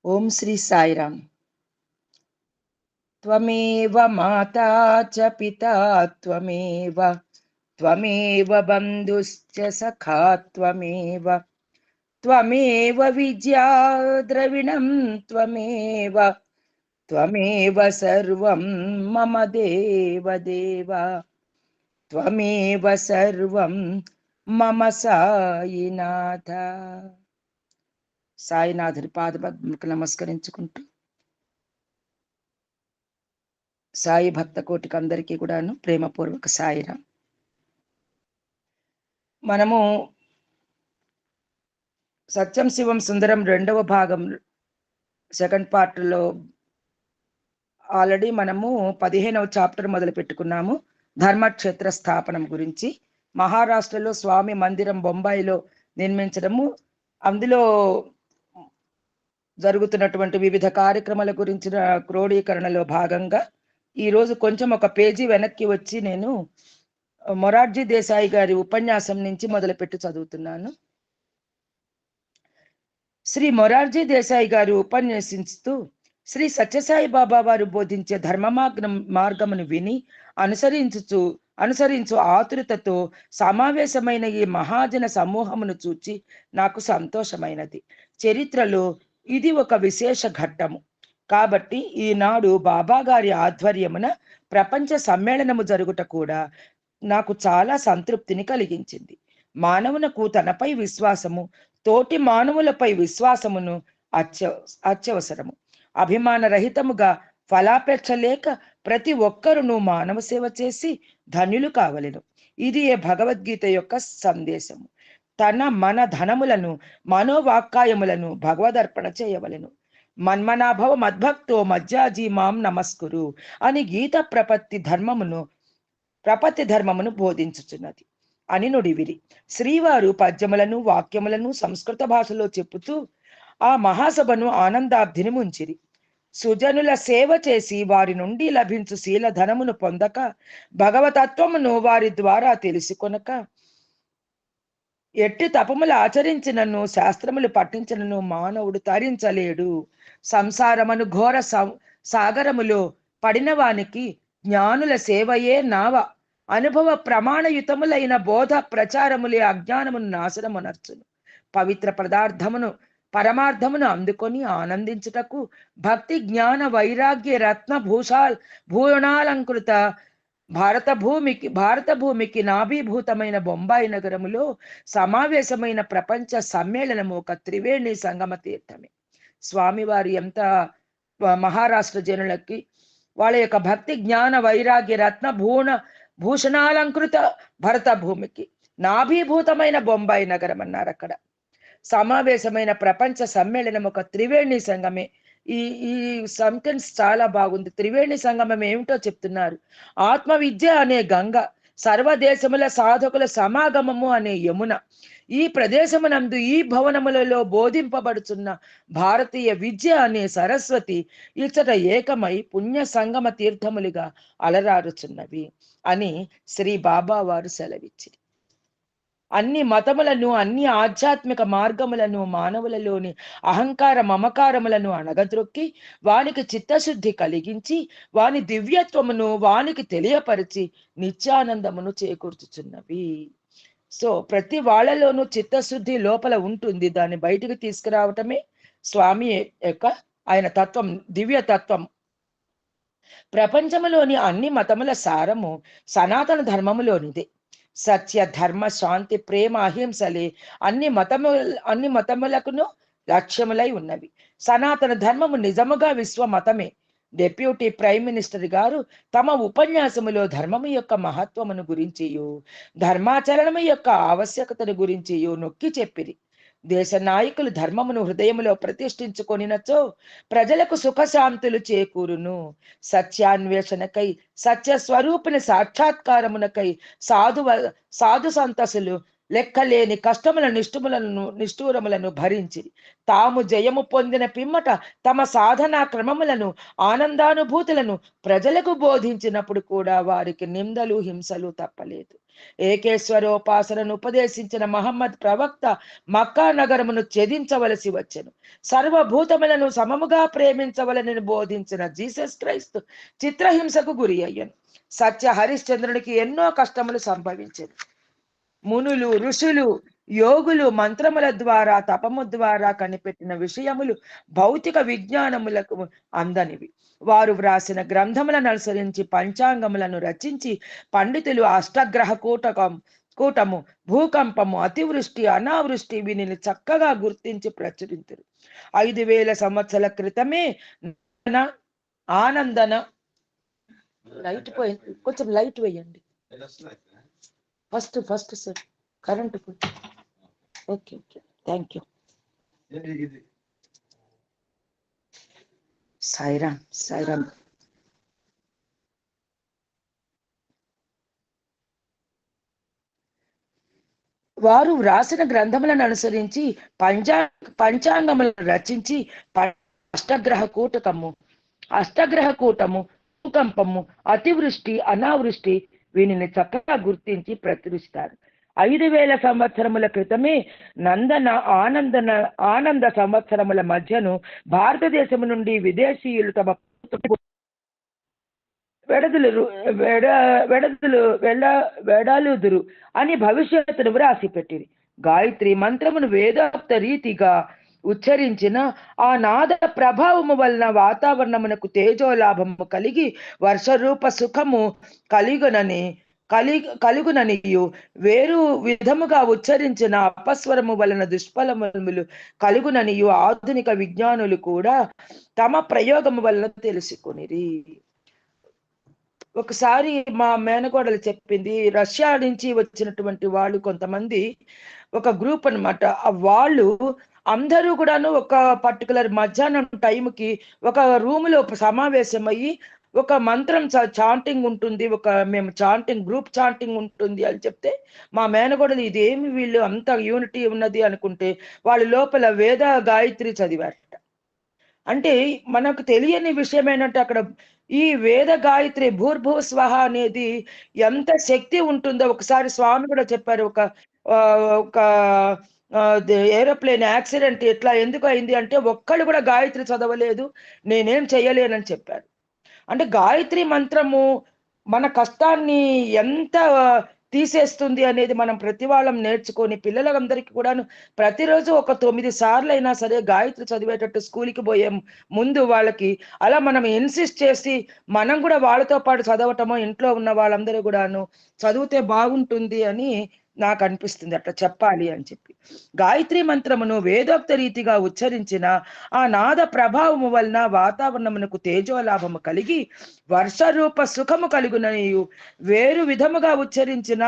ఓం శ్రీ సాయిరామ్. త్వమేవ మాతా చ పితా త్వమేవ త్వమేవ బంధుశ్చ సఖా త్వమేవ త్వమేవ విద్యా ద్రవిణం త్వమేవ త్వమేవ సర్వం మమ దేవ దేవ త్వమేవ సర్వం మమ సాయినాథ. సాయినాథుడి పాదపద్మకు నమస్కరించుకుంటూ సాయి భక్త కోటికి అందరికీ కూడాను ప్రేమపూర్వక సాయిరాం. మనము సత్యం శివం సుందరం 2వ భాగం సెకండ్ పార్ట్లో ఆల్రెడీ మనము 15వ చాప్టర్ మొదలు పెట్టుకున్నాము. ధర్మక్షేత్ర స్థాపనం గురించి, మహారాష్ట్రలో స్వామి మందిరం బొంబాయిలో నిర్మించడము, అందులో జరుగుతున్నటువంటి వివిధ కార్యక్రమాల గురించిన క్రోడీకరణలో భాగంగా ఈరోజు కొంచెం ఒక పేజీ వెనక్కి వచ్చి నేను మొరార్జీ దేశాయి గారి ఉపన్యాసం నుంచి మొదలుపెట్టి చదువుతున్నాను. శ్రీ మొరార్జీ దేశాయి గారు ఉపన్యసిస్తూ శ్రీ సత్యసాయి బాబా వారు బోధించే ధర్మ మార్గమును విని అనుసరించు ఆతురతతో సమావేశమైన ఈ మహాజన సమూహమును చూచి నాకు సంతోషమైనది. చరిత్రలో ఇది ఒక విశేష ఘట్టము కాబట్టి ఈనాడు బాబా గారి ఆధ్వర్యమున ప్రపంచ సమ్మేళనము జరుగుట కూడా నాకు చాలా సంతృప్తిని కలిగించింది. మానవునకు తనపై విశ్వాసము, తోటి మానవులపై విశ్వాసమును అత్యవసరము. అభిమాన రహితముగా ఫలాపేక్ష లేక ప్రతి ఒక్కరును మానవ సేవ చేసి ధన్యులు కావలెను. ఇది భగవద్గీత యొక్క సందేశము. మన ధనములను మనోవాక్కాయములను భగవదర్పణ చేయవలెను. మన్మనాభవ మద్భక్తో మజ్జాజీ మాం నమస్కురు అని గీత ప్రపత్తి ధర్మమును బోధించుచున్నది అని నుడివిరి. శ్రీవారు పద్యములను వాక్యములను సంస్కృత భాషలో చెప్పుతూ ఆ మహాసభను ఆనందాబ్ధిని ముంచిరి. సుజనుల సేవ చేసి వారి నుండి లభించు శీల ధనమును పొందక, భగవతత్వమును వారి ద్వారా తెలుసుకొనక, ఎట్టి తపములు ఆచరించినను శాస్త్రములు పఠించినను మానవుడు తరించలేడు. సంసారమును ఘోర సాగరములో పడిన వానికి జ్ఞానుల సేవయే నావ. అనుభవ ప్రమాణయుతములైన బోధ ప్రచారములే అజ్ఞానమును నాశనమునర్చును. పవిత్ర పరమార్థమును అందుకొని ఆనందించుటకు భక్తి జ్ఞాన వైరాగ్య రత్న భూషాలంకృత భారత భూమికి నాభీభూతమైన బొంబాయి నగరములో సమావేశమైన ప్రపంచ సమ్మేళనము ఒక త్రివేణి సంగమ తీర్థమే. స్వామివారి ఎంత మహారాష్ట్ర జనులకి వాళ్ళ యొక్క భక్తి జ్ఞాన వైరాగ్య రత్న భూషణాలంకృత భరత భూమికి నాభీభూతమైన బొంబాయి నగరం అన్నారు. అక్కడ సమావేశమైన ప్రపంచ సమ్మేళనం ఒక త్రివేణి సంగమే. ఈ సెంటెన్స్ చాలా బాగుంది. త్రివేణి సంగమం ఏమిటో చెప్తున్నారు. ఆత్మ విద్య అనే గంగ, సర్వదేశముల సాధకుల సమాగమము అనే యమున, ఈ ప్రదేశమునందు ఈ భవనములలో బోధింపబడుచున్న భారతీయ విద్య అనే సరస్వతి ఇచ్చట ఏకమై పుణ్య సంగమ తీర్థములుగా అలరారుచున్నవి అని శ్రీ బాబా వారు సెలవిచ్చిరి. అన్ని మతములను, అన్ని ఆధ్యాత్మిక మార్గములను, మానవులలోని అహంకార మమకారములను అణగద్రొక్కి వానికి చిత్తశుద్ధి కలిగించి వాని దివ్యత్వమును వానికి తెలియపరిచి నిత్యానందమును చేకూర్చుచున్నవి. సో ప్రతి వాళ్ళలోనూ చిత్తశుద్ధి లోపల ఉంటుంది. దాన్ని బయటికి తీసుకురావటమే స్వామి యొక్క ఆయన తత్వం, దివ్య తత్వం. ప్రపంచములోని అన్ని మతముల సారము సనాతన ధర్మములోనిదే. సత్య, ధర్మ, శాంతి, ప్రేమ, అహింసలే అన్ని మతములకును లక్ష్యములై ఉన్నవి. సనాతన ధర్మము నిజముగా విశ్వ మతమే. డెప్యూటీ ప్రైమ్ మినిస్టర్ గారు తమ ఉపన్యాసములో ధర్మము యొక్క మహత్వమును గురించియు, ధర్మాచరణము యొక్క ఆవశ్యకతను గురించియు నొక్కి చెప్పిరి. దేశ నాయకులు ధర్మమును హృదయములో ప్రతిష్ఠించుకొనినచో ప్రజలకు సుఖశాంతులు చేకూరును. సత్యాన్వేషణకై, సత్య స్వరూపిని సాక్షాత్కారమునకై సాధు సంతసులు లెక్కలేని కష్టముల నిష్ఠూరములను భరించి తాము జయము పొందిన పిమ్మట తమ సాధనా క్రమములను, ఆనందానుభూతులను ప్రజలకు బోధించినప్పుడు కూడా వారికి నిందలు, హింసలు తప్పలేదు. ఏకేశ్వరోపాసనను ఉపదేశించిన మహమ్మద్ ప్రవక్త మక్కా నగరమును ఛేదించవలసి వచ్చెను. సర్వభూతములను సమముగా ప్రేమించవలనని బోధించిన జీసస్ క్రైస్తు చిత్రహింసకు గురి అయ్యను. సత్య హరిశ్చంద్రునికి ఎన్నో కష్టములు సంభవించెను. మునులు, ఋషులు, యోగులు మంత్రముల ద్వారా, తపము ద్వారా కనిపెట్టిన విషయములు భౌతిక విజ్ఞానములకు అందనివి. వారు వ్రాసిన గ్రంథములను అనుసరించి పంచాంగములను రచించి పండితులు అష్టగ్రహ కూటము, భూకంపము, అతివృష్టి, అనావృష్టి వీనిని చక్కగా గుర్తించి ప్రచురించరు. 5000 సంవత్సరాల క్రితమే ఆనందన లైట్ పోయింది, కొంచెం లైట్ వేయండి. ఫస్ట్ సార్ కరెంట్ పోయింది. Okay thank you. సాయిరామ్. వారు వ్రాసిన గ్రంథములను అనుసరించి పంచాంగములను రచించి అష్టగ్రహ కూటము, భూకంపము, అతివృష్టి, అనావృష్టి వీనిని చక్కగా గుర్తించి ప్రచురిస్తారు. 5000 సంవత్సరముల క్రితమే ఆనంద సంవత్సరముల మధ్యను భారతదేశము నుండి విదేశీయులు తమ వెడలుదురు అని భవిష్యత్తును వ్రాసి పెట్టింది. గాయత్రి మంత్రమును వేదోక్త రీతిగా ఉచ్చరించిన ఆ నాద ప్రభావము వలన వాతావరణమునకు తేజోలాభము కలిగి వర్షరూప సుఖము కలుగుననియు, వేరు విధముగా ఉచ్చరించిన అపస్వరము వలన దుష్ఫలములు కలుగుననియు ఆధునిక విజ్ఞానులు కూడా తమ ప్రయోగము వలన తెలుసుకొనిరి. ఒకసారి మా మేనకోడలు చెప్పింది, రష్యా నుంచి వచ్చినటువంటి వాళ్ళు కొంతమంది ఒక గ్రూప్ అనమాట. వాళ్ళు అందరూ కూడాను ఒక పర్టికులర్ మధ్యాహ్నం టైంకి ఒక రూములో సమావేశం అయ్యి ఒక మంత్రం చాంటింగ్ ఉంటుంది, మేము గ్రూప్ చాంటింగ్ ఉంటుంది అని చెప్తే మా మేనకోడలు ఇదేమి వీళ్ళు అంత యూనిటీ ఉన్నది అనుకుంటే వాళ్ళు లోపల వేద గాయత్రి చదివారట. అంటే మనకు తెలియని విషయం ఏంటంటే అక్కడ ఈ వేద గాయత్రి భూర్భువ స్వహ అనేది ఎంత శక్తి ఉంటుందో ఒకసారి స్వామి కూడా చెప్పారు. ఒక ఏరోప్లేన్ యాక్సిడెంట్ ఎందుకు అయింది అంటే ఒక్కళ్ళు కూడా గాయత్రి చదవలేదు, నేనేం చెయ్యలేనని చెప్పారు. అంటే గాయత్రి మంత్రము మన కష్టాన్ని ఎంత తీసేస్తుంది అనేది మనం ప్రతి వాళ్ళం నేర్చుకొని పిల్లలందరికీ కూడాను ప్రతిరోజు ఒక 9 సార్లు అయినా సరే గాయత్రి చదివేటట్టు స్కూల్కి పోయే ముందు వాళ్ళకి అలా మనం ఇన్సిస్ట్ చేసి మనం కూడా వాళ్ళతో పాటు చదవటమో ఇంట్లో ఉన్న వాళ్ళందరూ కూడాను చదివితే బాగుంటుంది అని నాకు అనిపిస్తుంది, అట్లా చెప్పాలి అని చెప్పి. గాయత్రి మంత్రమును వేదోక్త రీతిగా ఉచ్చరించిన ఆ నాద ప్రభావము వలన వాతావరణమునకు తేజోలాభము కలిగి వర్షరూప సుఖము కలుగుననియు, వేరు విధముగా ఉచ్చరించిన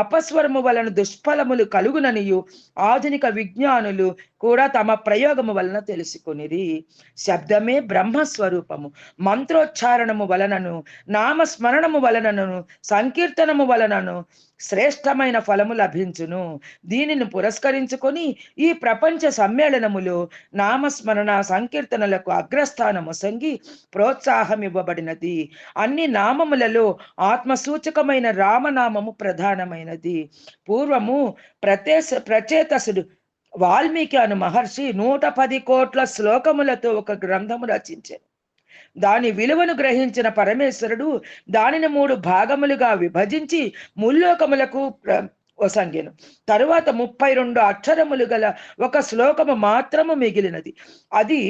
అపస్వరము వలన దుష్ఫలములు కలుగుననియు ఆధునిక విజ్ఞానులు కూడా తమ ప్రయోగము వలన తెలుసుకునిరి. శబ్దమే బ్రహ్మస్వరూపము. మంత్రోచ్చారణము వలనను, నామస్మరణము వలనను, సంకీర్తనము వలనను శ్రేష్టమైన ఫలము లభించును. దీనిని పురస్కరించుకొని ఈ ప్రపంచ సమ్మేళనములో నామస్మరణ సంకీర్తనలకు అగ్రస్థానము సంగి ప్రోత్సాహం ఇవ్వబడినది. అన్ని నామములలో ఆత్మసూచకమైన రామనామము ప్రధానమైనది. పూర్వము ప్రచేతసుడు వాల్మీకి అను మహర్షి 110 కోట్ల శ్లోకములతో ఒక గ్రంథము రచించారు. దాని విలువను గ్రహించిన పరమేశ్వరుడు దానిని 3 భాగములుగా విభజించి ముల్లోకములకు వసంగెను. తరువాత 32 అక్షరములు గల ఒక శ్లోకము మాత్రము మిగిలినది. అది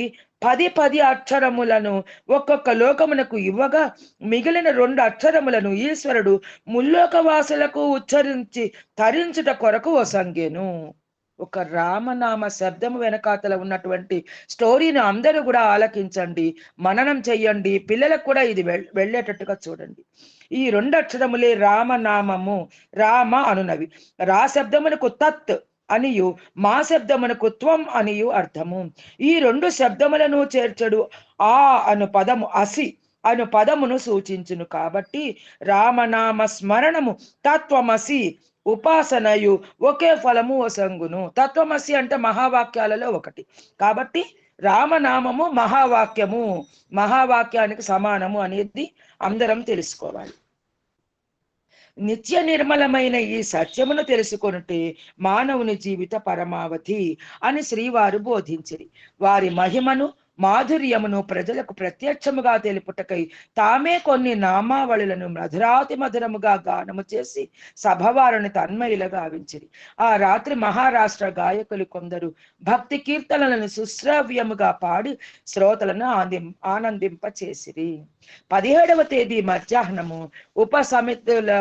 10 అక్షరములను ఒక్కొక్క లోకమునకు ఇవ్వగా మిగిలిన 2 అక్షరములను ఈశ్వరుడు ముల్లోకవాసులకు ఉచ్చరించి తరించుట కొరకు వసంగెను. ఒక రామనామ శబ్దము వెనకాతల ఉన్నటువంటి స్టోరీని అందరూ కూడా ఆలకించండి, మననం చెయ్యండి, పిల్లలకు కూడా ఇది వెళ్ళేటట్టుగా చూడండి. ఈ 2 అక్షరములే రామనామము. రామ అనునవి. రా శబ్దమునకు తత్ అనియు, మా శబ్దమునకు త్వం అనియు అర్థము. ఈ 2 శబ్దములను చేర్చడు ఆ అను పదము అసి అను పదమును సూచించును. కాబట్టి రామనామ స్మరణము తత్వమసి ఉపాసనయు ఒకే ఫలము వసంగును. తత్వమసి అంటే మహావాక్యాలలో ఒకటి. కాబట్టి రామనామము మహావాక్యము, మహావాక్యానికి సమానము అనేది అందరం తెలుసుకోవాలి. నిత్య నిర్మలమైన ఈ సత్యమును తెలుసుకొనుటే మానవుని జీవిత పరమావధి అని శ్రీవారు బోధించిరి. వారి మహిమను మాధుర్యమును ప్రజలకు ప్రత్యక్షముగా తెలుపుటకై తామే కొన్ని నామావళులను మధురాతి మధురముగా గానము చేసి సభవారిని తన్మయులుగా గావించిరి. ఆ రాత్రి మహారాష్ట్ర గాయకులు కొందరు భక్తి కీర్తనలను సుశ్రావ్యముగా పాడి శ్రోతలను ఆనందింప చేసిరి. 17వ తేదీ మధ్యాహ్నము ఉప సమితుల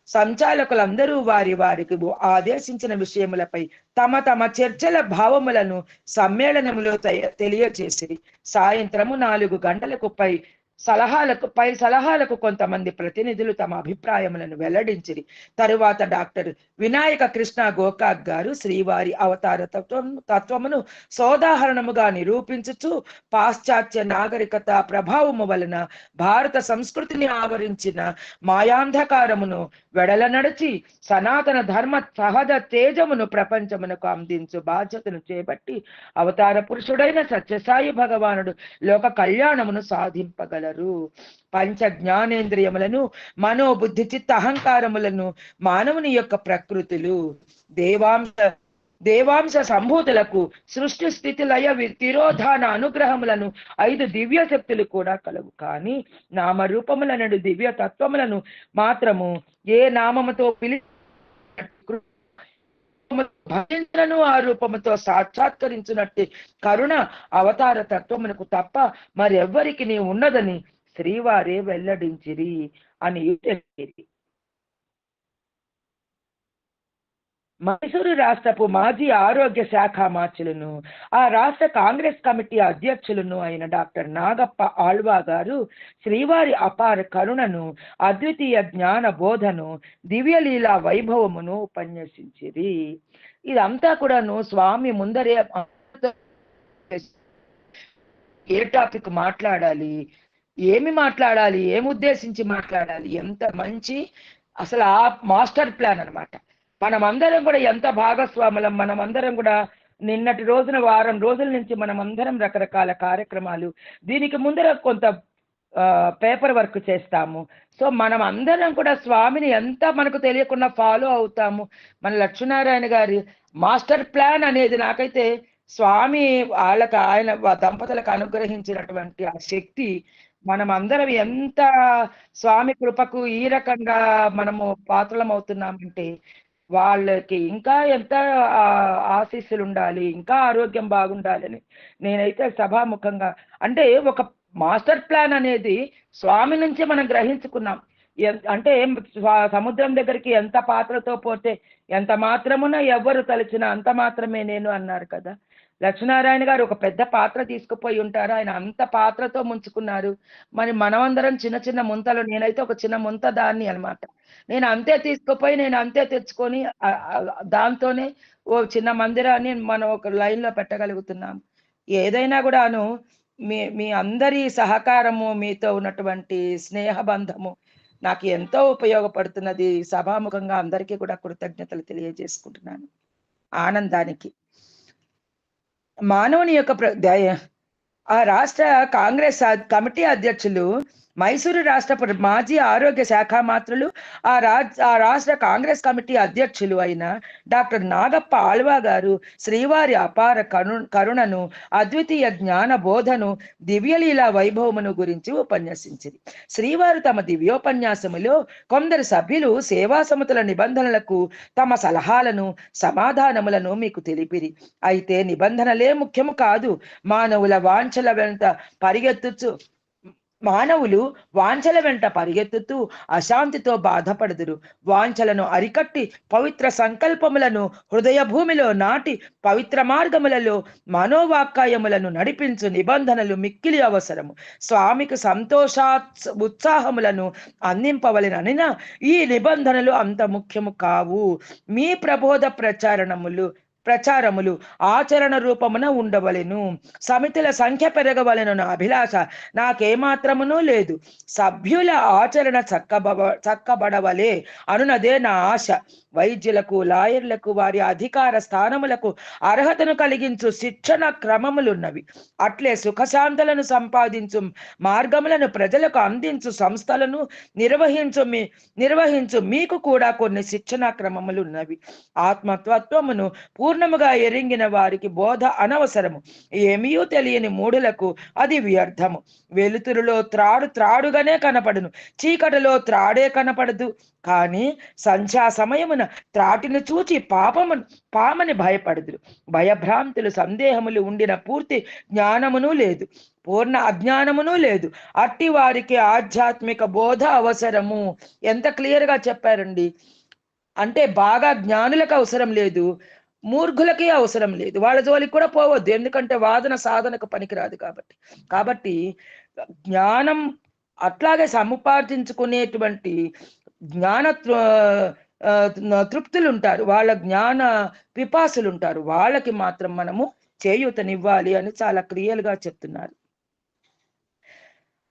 సంచాలకులందరూ వారికి ఆదేశించిన విషయములపై తమ తమ చర్చల భావములను సమ్మేళనములో తెలియజేసిరి. సాయంత్రము 4 గంటలకు సలహాలకు కొంతమంది ప్రతినిధులు తమ అభిప్రాయములను వెల్లడించిరి. తరువాత డాక్టర్ వినాయక కృష్ణ గోకాక్ గారు శ్రీవారి అవతార తత్వమును సోదాహరణముగా నిరూపించుచు పాశ్చాత్య నాగరికత ప్రభావము వలన భారత సంస్కృతిని ఆవరించిన మాయాంధకారమును వెడల నడిచి సనాతన ధర్మ సహజ తేజమును ప్రపంచమునకు అందించు బాధ్యతను చేపట్టి అవతార పురుషుడైన సత్యసాయి భగవానుడు లోక కళ్యాణమును సాధింపగలరు. పంచ జ్ఞానేంద్రియములను మనోబుద్ధి చిత్త అహంకారములను మానవుని యొక్క ప్రకృతులు దేవాంశ సంభూతులకు సృష్టి స్థితి లయ తిరోధాన అనుగ్రహములను 5 దివ్య శక్తులు కూడా కలవు. కానీ నామరూపములను దివ్య తత్వములను మాత్రము ఏ నామముతో భజించను ఆ రూపముతో సాక్షాత్కరించినట్టు కరుణ అవతార తత్వమునకు తప్ప మరెవ్వరికి నీ ఉన్నదని శ్రీవారే వెల్లడించిరి అని తెలియదు. మైసూరు రాష్ట్రపు మాజీ ఆరోగ్య శాఖ మార్చులను ఆ రాష్ట్ర కాంగ్రెస్ కమిటీ అధ్యక్షులను అయిన డాక్టర్ నాగప్ప ఆళ్వా గారు శ్రీవారి అపార కరుణను, అద్వితీయ జ్ఞాన బోధను, దివ్యలీలా వైభవమును ఉపన్యసించిరి. ఇదంతా కూడాను స్వామి ముందరే ఏ టాపిక్ మాట్లాడాలి, ఏమి మాట్లాడాలి, ఏమి ఉద్దేశించి మాట్లాడాలి, ఎంత మంచి అసలు ఆ మాస్టర్ ప్లాన్ అనమాట. మనమందరం కూడా ఎంత భాగస్వాములం, మనమందరం కూడా నిన్నటి రోజున వారం రోజుల నుంచి మనమందరం రకరకాల కార్యక్రమాలు, దీనికి ముందర కొంత పేపర్ వర్క్ చేస్తాము. సో మనం అందరం కూడా స్వామిని ఎంత మనకు తెలియకుండా ఫాలో అవుతాము. మన లక్ష్మీనారాయణ గారి మాస్టర్ ప్లాన్ అనేది నాకైతే స్వామి ఆయన దంపతులకు అనుగ్రహించినటువంటి ఆ శక్తి, మనం అందరం ఎంత స్వామి కృపకు ఈ రకంగా మనము పాత్రలం అవుతున్నామంటే వాళ్ళకి ఇంకా ఎంత ఆశీస్సులు ఉండాలి, ఇంకా ఆరోగ్యం బాగుండాలని నేనైతే సభాముఖంగా, అంటే ఒక మాస్టర్ ప్లాన్ అనేది స్వామి నుంచి మనం గ్రహించుకున్నాం. అంటే సముద్రం దగ్గరికి ఎంత పాత్రతో పోతే ఎంత మాత్రమున ఎవ్వరు తలచిన అంత మాత్రమే నేను అన్నారు కదా. లక్ష్మీనారాయణ గారు ఒక పెద్ద పాత్ర తీసుకుపోయి ఉంటారు, ఆయన అంత పాత్రతో ముంచుకున్నారు. మరి మనమందరం చిన్న చిన్న ముంతలు, నేనైతే ఒక చిన్న ముంత దాన్ని అనమాట. నేను అంతే తీసుకుపోయి నేను అంతే తెచ్చుకొని దాంతోనే ఓ చిన్న మందిరాన్ని మనం ఒక లైన్ లో పెట్టగలుగుతున్నాం. ఏదైనా కూడాను మీ అందరి సహకారము, మీతో ఉన్నటువంటి స్నేహబంధము నాకు ఎంతో ఉపయోగపడుతున్నది. సభాముఖంగా అందరికీ కూడా కృతజ్ఞతలు తెలియజేసుకుంటున్నాను. ఆనందానికి మానవుని యొక్క ఆ రాష్ట్ర కాంగ్రెస్ కమిటీ అధ్యక్షులు, మైసూరు రాష్ట్ర మాజీ ఆరోగ్య శాఖ మంత్రులు, ఆ రాష్ట్ర కాంగ్రెస్ కమిటీ అధ్యక్షులు అయిన డాక్టర్ నాగప్ప ఆళ్వా గారు శ్రీవారి అపార కరుణను, అద్వితీయ జ్ఞాన బోధను, దివ్యలీలా వైభవమును గురించి ఉపన్యసించింది. శ్రీవారు తమ దివ్యోపన్యాసములో కొందరు సభ్యులు సేవా సమితుల నిబంధనలకు తమ సలహాలను, సమాధానములను మీకు తెలిపిరి. అయితే నిబంధనలే ముఖ్యము కాదు, మానవుల వాంఛల వెంట పరిగెత్తుతూ అశాంతితో బాధపడుదురు. వాంఛలను అరికట్టి పవిత్ర సంకల్పములను హృదయ భూమిలో నాటి పవిత్ర మార్గములలో మనోవాక్కాయములను నడిపించు నిబంధనలు మిక్కిలి అవసరము. స్వామికి ఉత్సాహములను అందింపవలెననిన ఈ నిబంధనలు అంత ముఖ్యము కావు. మీ ప్రబోధ ప్రచారణములు ప్రచారములు ఆచరణ రూపమున ఉండవలెను. సమితుల సంఖ్య పెరగవలెనన్న అభిలాష నాకేమాత్రమునూ లేదు. సభ్యుల ఆచరణ చక్కబడవలే అనునదే నా ఆశ. వైద్యులకు, లాయర్లకు వారి అధికార స్థానములకు అర్హతను కలిగించు శిక్షణ క్రమములున్నవి. అట్లే సుఖశాంతులను సంపాదించు మార్గములను ప్రజలకు అందించు సంస్థలను నిర్వహించు మీకు కూడా కొన్ని శిక్షణ క్రమములు ఉన్నవి. ఆత్మతత్వమును పూర్ణముగా ఎరింగిన వారికి బోధ అనవసరము. ఏమీ తెలియని మూఢులకు అది వ్యర్థము. వెలుతురులో త్రాడుగానే కనపడును, చీకటిలో త్రాడే కనపడదు. కానీ సంధ్యా సమయమున త్రాటిని చూచి పామని భయపడదురు. భయభ్రాంతులు సందేహములు ఉండిన పూర్తి జ్ఞానమును లేదు, పూర్ణ అజ్ఞానమును లేదు. అట్టి వారికి ఆధ్యాత్మిక బోధ అవసరము. ఎంత క్లియర్ గా చెప్పారండి. అంటే బాగా జ్ఞానులకు అవసరం లేదు, మూర్ఖులకి అవసరం లేదు. వాళ్ళ జోలికి కూడా పోవద్దు, ఎందుకంటే వాదన సాధనకు పనికిరాదు కాబట్టి జ్ఞానం అట్లాగే సముపార్జించుకునేటువంటి జ్ఞాన తృప్తులు ఉంటారు, వాళ్ళ జ్ఞాన పిపాసులు ఉంటారు, వాళ్ళకి మాత్రం మనము చేయూతనివ్వాలి అని చాలా క్లియర్ గా చెప్తున్నారు.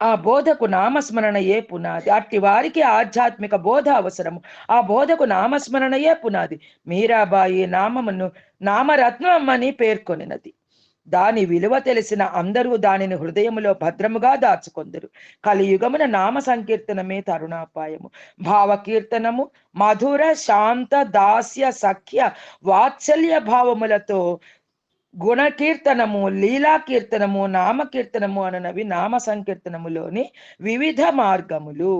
ఆ బోధకు నామస్మరణయే పునాది. అట్టి వారికి ఆధ్యాత్మిక బోధ అవసరము. ఆ బోధకు నామస్మరణయే పునాది. మీరాబాయి నామరత్నం అని పేర్కొనినది. దాని విలువ తెలిసిన అందరూ దానిని హృదయములో భద్రముగా దాచుకొందరు. కలియుగమున నామ సంకీర్తనమే తరుణాపాయము. భావకీర్తనము మధుర శాంత దాస్య సఖ్య వాత్సల్య భావములతో గుణకీర్తనము, లీలా కీర్తనము, నామకీర్తనము అననవి నామ సంకీర్తనములోని వివిధ మార్గములు.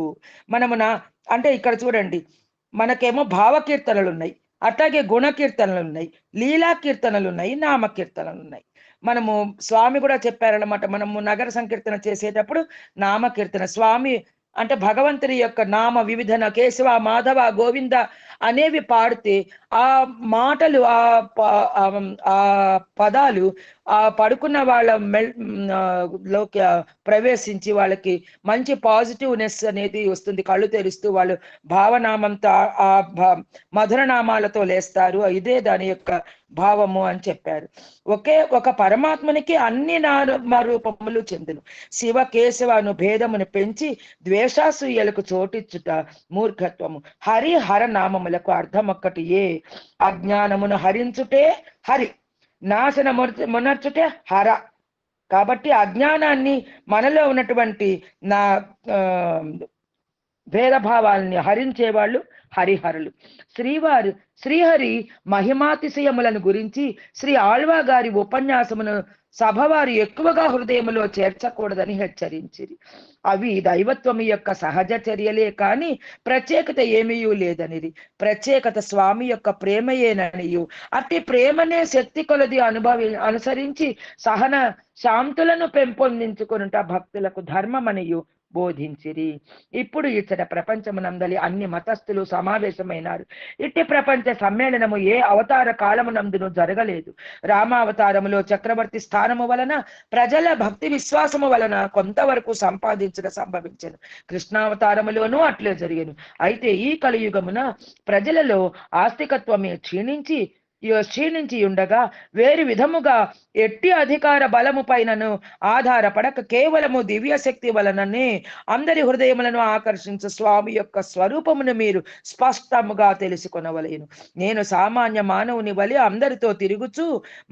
మనము అంటే ఇక్కడ చూడండి, మనకేమో భావకీర్తనలు ఉన్నాయి, అట్లాగే గుణకీర్తనలు ఉన్నాయి, లీలా కీర్తనలు ఉన్నాయి, నామకీర్తనలు ఉన్నాయి. మనము స్వామి కూడా చెప్పారనమాట, మనము నగర సంకీర్తన చేసేటప్పుడు నామకీర్తన, స్వామి అంటే భగవంతుని యొక్క నామ వివిధన కేశవ మాధవ గోవింద అనేవి పాడితే ఆ మాటలు ఆ పదాలు ఆ పడుకున్న వాళ్ళ లోకి ప్రవేశించి వాళ్ళకి మంచి పాజిటివ్నెస్ అనేది వస్తుంది. కళ్ళు తెరుస్తూ వాళ్ళు భావనామంతో ఆ మధురనామాలతో లేస్తారు. ఇదే దాని యొక్క భావము అని చెప్పారు. ఒక పరమాత్మనికి అన్ని నామరూపములు చెందును. శివ కేశవను భేదమును పెంచి ద్వేషాసూయలకు చోటిచ్చుట మూర్ఖత్వము. హరి హర నామములకు అర్థం ఒక్కటి ఏ. అజ్ఞానమును హరించుటే హరి, నాశనమునర్చుటే హర. కాబట్టి అజ్ఞానాన్ని మనలో ఉన్నటువంటి భేదభావాలని హరించేవాళ్ళు హరిహరులు. శ్రీహరి మహిమాతిశయములను గురించి శ్రీ ఆళ్వా గారి ఉపన్యాసమును సభవారు ఎక్కువగా హృదయములో చేర్చకూడదని హెచ్చరించిరి. అవి దైవత్వము యొక్క సహజ చర్యలే కాని ప్రత్యేకత ఏమీ లేదనిది. ప్రత్యేకత స్వామి యొక్క ప్రేమయేననియు అట్టి ప్రేమనే శక్తి కొలది అనుసరించి సహన శాంతులను పెంపొందించుకొనుట భక్తులకు ధర్మమనియు బోధించిరి. ఇప్పుడు ఇచ్చట ప్రపంచమునందలి అన్ని మతస్థులు సమావేశమైనారు. ఇట్టి ప్రపంచ సమ్మేళనము ఏ అవతార కాలమునందును జరగలేదు. రామావతారములో చక్రవర్తి స్థానము వలన ప్రజల భక్తి విశ్వాసము వలన కొంతవరకు సంపాదించడం సంభవించను. కృష్ణావతారములోనూ అట్లే జరిగను. అయితే ఈ కలియుగమున ప్రజలలో ఆస్తికత్వమే క్షీణించి ఉండగా వేరు విధముగా ఎట్టి అధికార బలము పైనను ఆధారపడక కేవలము దివ్య శక్తి వలననే అందరి హృదయములను ఆకర్షించు స్వామి యొక్క స్వరూపమును మీరు స్పష్టముగా తెలుసుకొనవలేను. నేను సామాన్య మానవుని వలె అందరితో తిరుగుచూ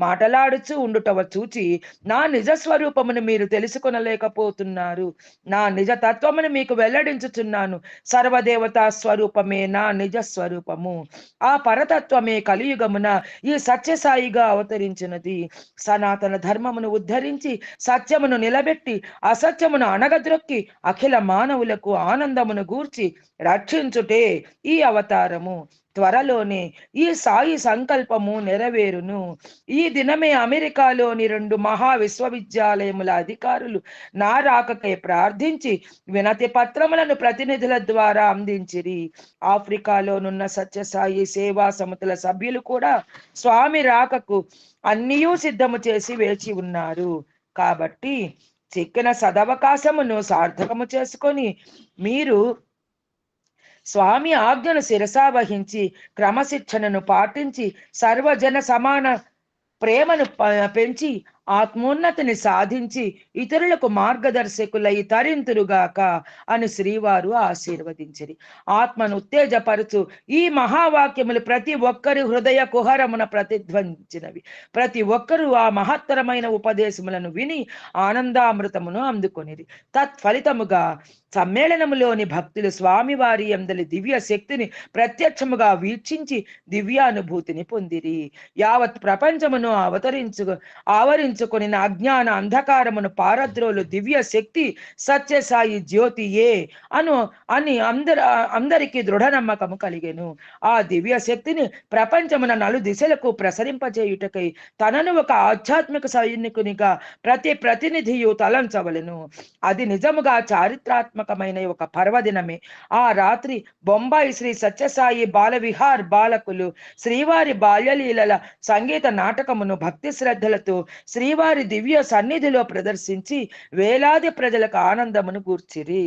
మాటలాడుచూ ఉండుటవ చూచి నా నిజ స్వరూపమును మీరు తెలుసుకొనలేకపోతున్నారు. నా నిజ తత్వమును మీకు వెల్లడించుచున్నాను. సర్వదేవతా స్వరూపమే నా నిజ స్వరూపము. ఆ పరతత్వమే కలియుగమున ఈ సత్యసాయిగా అవతరించినది. సనాతన ధర్మమును ఉద్ధరించి సత్యమును నిలబెట్టి అసత్యమును అణగద్రొక్కి అఖిల మానవులకు ఆనందమును గూర్చి రక్షించుటే ఈ అవతారము. త్వరలోనే ఈ సాయి సంకల్పము నెరవేరును. ఈ దినమే అమెరికాలోని 2 మహా విశ్వవిద్యాలయముల అధికారులు నా రాకకై ప్రార్థించి వినతి పత్రములను ప్రతినిధుల ద్వారా అందించిరి. ఆఫ్రికాలోనున్న సత్యసాయి సేవా సమితుల సభ్యులు కూడా స్వామి రాకకు అన్నీయూ సిద్ధము చేసి వేచి ఉన్నారు. కాబట్టి చిక్కిన సదవకాశమును సార్థకము చేసుకొని మీరు స్వామి ఆజ్ఞను శిరసావహించి క్రమశిక్షణను పాటించి సర్వజన సమాన ప్రేమను పెంచి ఆత్మోన్నతిని సాధించి ఇతరులకు మార్గదర్శకులై తరింతురుగాక అని శ్రీవారు ఆశీర్వదించిరి. ఆత్మను ఉత్తేజపరచు ఈ మహావాక్యములు ప్రతి ఒక్కరి హృదయ కుహరమున ప్రతిధ్వనించినవి. ప్రతి ఒక్కరూ ఆ మహత్తరమైన ఉపదేశములను విని ఆనందామృతమును అందుకొనిరి. తత్ఫలితముగా సమ్మేళనములోని భక్తులు స్వామివారి యందలి దివ్య శక్తిని ప్రత్యక్షముగా వీక్షించి దివ్యానుభూతిని పొందిరి. యావత్ ప్రపంచమును ఆవరించుకొని అజ్ఞాన అంధకారమును పారద్రోలు దివ్య శక్తి సత్యసాయి జ్యోతియే అని అందరికీ దృఢ నమ్మకము కలిగెను. ఆ దివ్య శక్తిని ప్రపంచమున నలు దిశలకు ప్రసరింపజేయుటకై తనను ఒక ఆధ్యాత్మిక సైనికునిగా ప్రతి ప్రతినిధియు తలంచవలెను. అది నిజముగా చారిత్రాత్మకమైన ఒక పర్వదినమే. ఆ రాత్రి బొంబాయి శ్రీ సత్యసాయి బాలవిహార్ బాలకులు శ్రీవారి బాల్యలీలల సంగీత నాటకమును భక్తి శ్రద్ధలతో శ్రీవారి దివ్య సన్నిధిలో ప్రదర్శించి వేలాది ప్రజలకు ఆనందమును గూర్చిరి.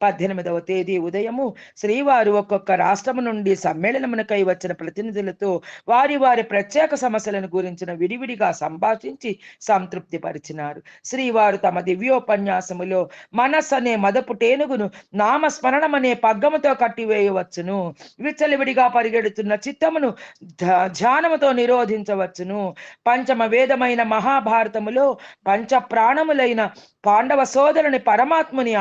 18వ తేదీ ఉదయము శ్రీవారు ఒక్కొక్క రాష్ట్రము నుండి సమ్మేళనమునకై వచ్చిన ప్రతినిధులతో వారి వారి ప్రత్యేక సమస్యలను గురించిన విడివిడిగా సంభాషించి సంతృప్తి పరిచినారు. శ్రీవారు తమ దివ్యోపన్యాసములో మనస్సు అనే మదపు టేనుగును నామస్మరణమనే పగ్గముతో కట్టివేయవచ్చును, విచ్చలివిడిగా పరిగెడుతున్న చిత్తమును ధ్యానముతో నిరోధించవచ్చును, పంచమ వేదమైన మహాభారతములో పంచ ప్రాణములైన పాండవ సోదరుని పరమాత్ముని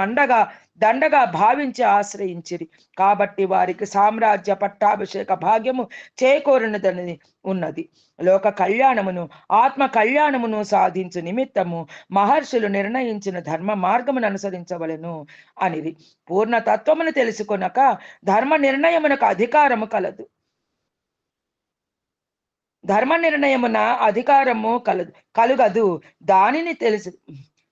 దండగా భావించి ఆశ్రయించిరి. కాబట్టి వారికి సామ్రాజ్య పట్టాభిషేక భాగ్యము చేకూరినదని ఉన్నది. లోక కళ్యాణమును ఆత్మ కళ్యాణమును సాధించు నిమిత్తము మహర్షులు నిర్ణయించిన ధర్మ మార్గమును అనుసరించవలెను అనిది. పూర్ణ తత్వమును తెలుసుకొనక ధర్మ నిర్ణయమునకు అధికారము కలదు. ధర్మ నిర్ణయమున అధికారము కలుగదు. దానిని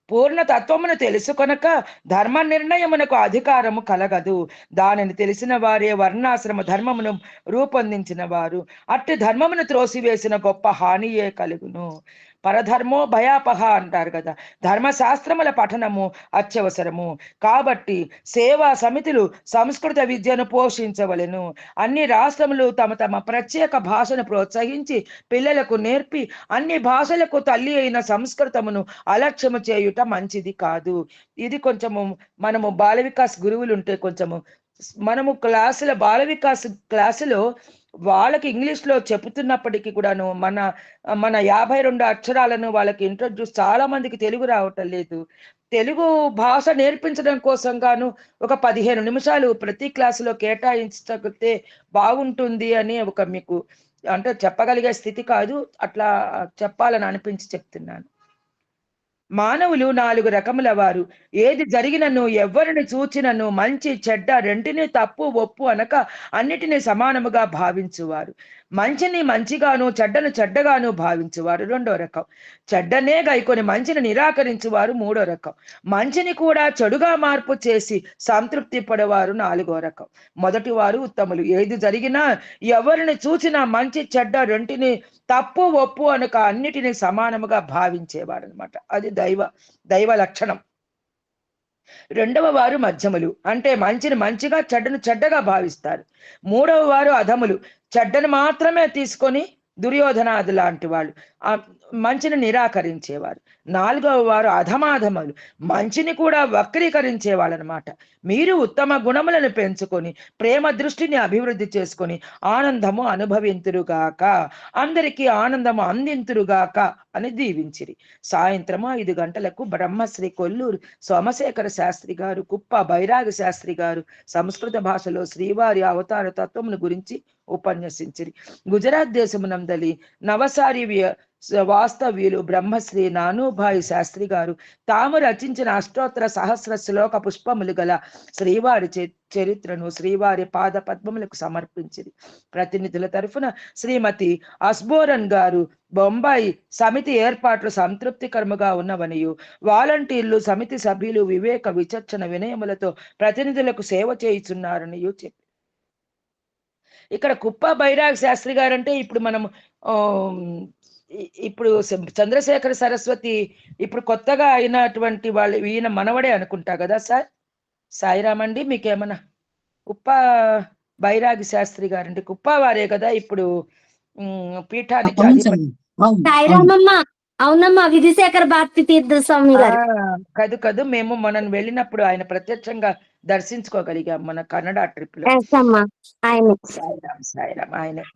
పూర్ణ తత్వమును తెలుసుకొనక ధర్మ నిర్ణయమునకు అధికారము కలగదు. దానిని తెలిసిన వారే వర్ణాశ్రమ ధర్మమును రూపొందించిన వారు. అట్టి ధర్మమును త్రోసివేసిన గొప్ప హానియే కలుగును. పరధర్మో భయాపహ అంటారు కదా. ధర్మశాస్త్రముల పఠనము అత్యవసరము. కాబట్టి సేవా సమితులు సంస్కృత విద్యను పోషించవలెను. అన్ని రాష్ట్రములు తమ తమ ప్రత్యేక భాషను ప్రోత్సహించి పిల్లలకు నేర్పి అన్ని భాషలకు తల్లి అయిన సంస్కృతమును అలక్ష్యము చేయుట మంచిది కాదు. ఇది కొంచెము మనము బాల వికాస్ గురువులు ఉంటే కొంచెము మనము బాల వికాస్ క్లాసులో వాళ్ళకి ఇంగ్లీష్లో చెబుతున్నప్పటికీ కూడాను మన 52 అక్షరాలను వాళ్ళకి ఇంట్రొడ్యూస్, చాలా మందికి తెలుగు రావటం లేదు. తెలుగు భాష నేర్పించడం కోసం గాను ఒక 15 నిమిషాలు ప్రతి క్లాసులో కేటాయించకపోతే బాగుంటుంది అని ఒక మీకు అంటే చెప్పగలిగే స్థితి కాదు, అట్లా చెప్పాలని అనిపించి చెప్తున్నాను. మానవులు 4 రకముల వారు. ఏది జరిగినను ఎవరిని చూచినను మంచి చెడ్డ రెంటిని తప్పు ఒప్పు అనక అన్నిటినీ సమానముగా భావించువారు. మంచిని మంచిగాను చెడ్డను చెడ్డగాను భావించువారు 2వ రకం. చెడ్డనే గైకొని మంచిని నిరాకరించువారు 3వ రకం. మంచిని కూడా చెడుగా మార్పు చేసి సంతృప్తి పడేవారు 4వ రకం. మొదటి వారు ఉత్తములు. ఏది జరిగినా ఎవరిని చూచినా మంచి చెడ్డ రెంటిని తప్పు ఒప్పు అనక అన్నిటినీ సమానముగా భావించేవారు అనమాట. అది దైవ లక్షణం. 2వ వారు మధ్యములు. అంటే మంచిని మంచిగా చెడ్డను చెడ్డగా భావిస్తారు. 3వ వారు అధములు. చెడ్డను మాత్రమే తీసుకొని దుర్యోధనాది లాంటి వాళ్ళు మంచిని నిరాకరించేవారు. 4వ వారు అధమాధములు. మంచిని కూడా వక్రీకరించేవాళ్ళు అనమాట. మీరు ఉత్తమ గుణములను పెంచుకొని ప్రేమ దృష్టిని అభివృద్ధి చేసుకొని ఆనందము అనుభవింతురుగాక, అందరికీ ఆనందము అందింతురుగాక అని దీవించిరి. సాయంత్రము 5 గంటలకు బ్రహ్మశ్రీ కొల్లూరు సోమశేఖర శాస్త్రి గారు, కుప్ప బైరాగ శాస్త్రి గారు సంస్కృత భాషలో శ్రీవారి అవతార తత్వమును గురించి ఉపన్యసించిరి. గుజరాత్ దేశమునందలి నవసారి వాస్తవ్యులు బ్రహ్మశ్రీ నానూభాయి శాస్త్రి గారు తాము రచించిన అష్టోత్తర సహస్ర శ్లోక పుష్పములు గల శ్రీవారి చరిత్రను శ్రీవారి పాద పద్మములకు సమర్పించింది. ప్రతినిధుల తరఫున శ్రీమతి అస్బోరన్ గారు బొంబాయి సమితి ఏర్పాట్లు సంతృప్తికరముగా ఉన్నవనియు, వాలంటీర్లు సమితి సభ్యులు వివేక విచక్షణ వినయములతో ప్రతినిధులకు సేవ చేయుచున్నారనియు చెప్పి, ఇక్కడ కుప్ప బైరాగ్ శాస్త్రి గారంటే ఇప్పుడు చంద్రశేఖర సరస్వతి ఇప్పుడు కొత్తగా అయినటువంటి వాళ్ళు ఈయన మనవడే అనుకుంటా కదా సార్. సాయిరామ్ అండి, మీకేమన్నా ఉప్పా బైరాగి శాస్త్రి గారండి, కుప్పావారే కదా ఇప్పుడు పీఠానికి అధిపతి. సాయిరామమ్మ, అవునమ్మా, విధిశేఖర భారతి తీర్థ స్వామి గారు. కదు కదు, మేము మనం వెళ్ళినప్పుడు ఆయన ప్రత్యక్షంగా దర్శించుకోగలిగాం మన కన్నడ ట్రిప్ లో. సాయిరామ్ సాయిరామ్ ఆయనే.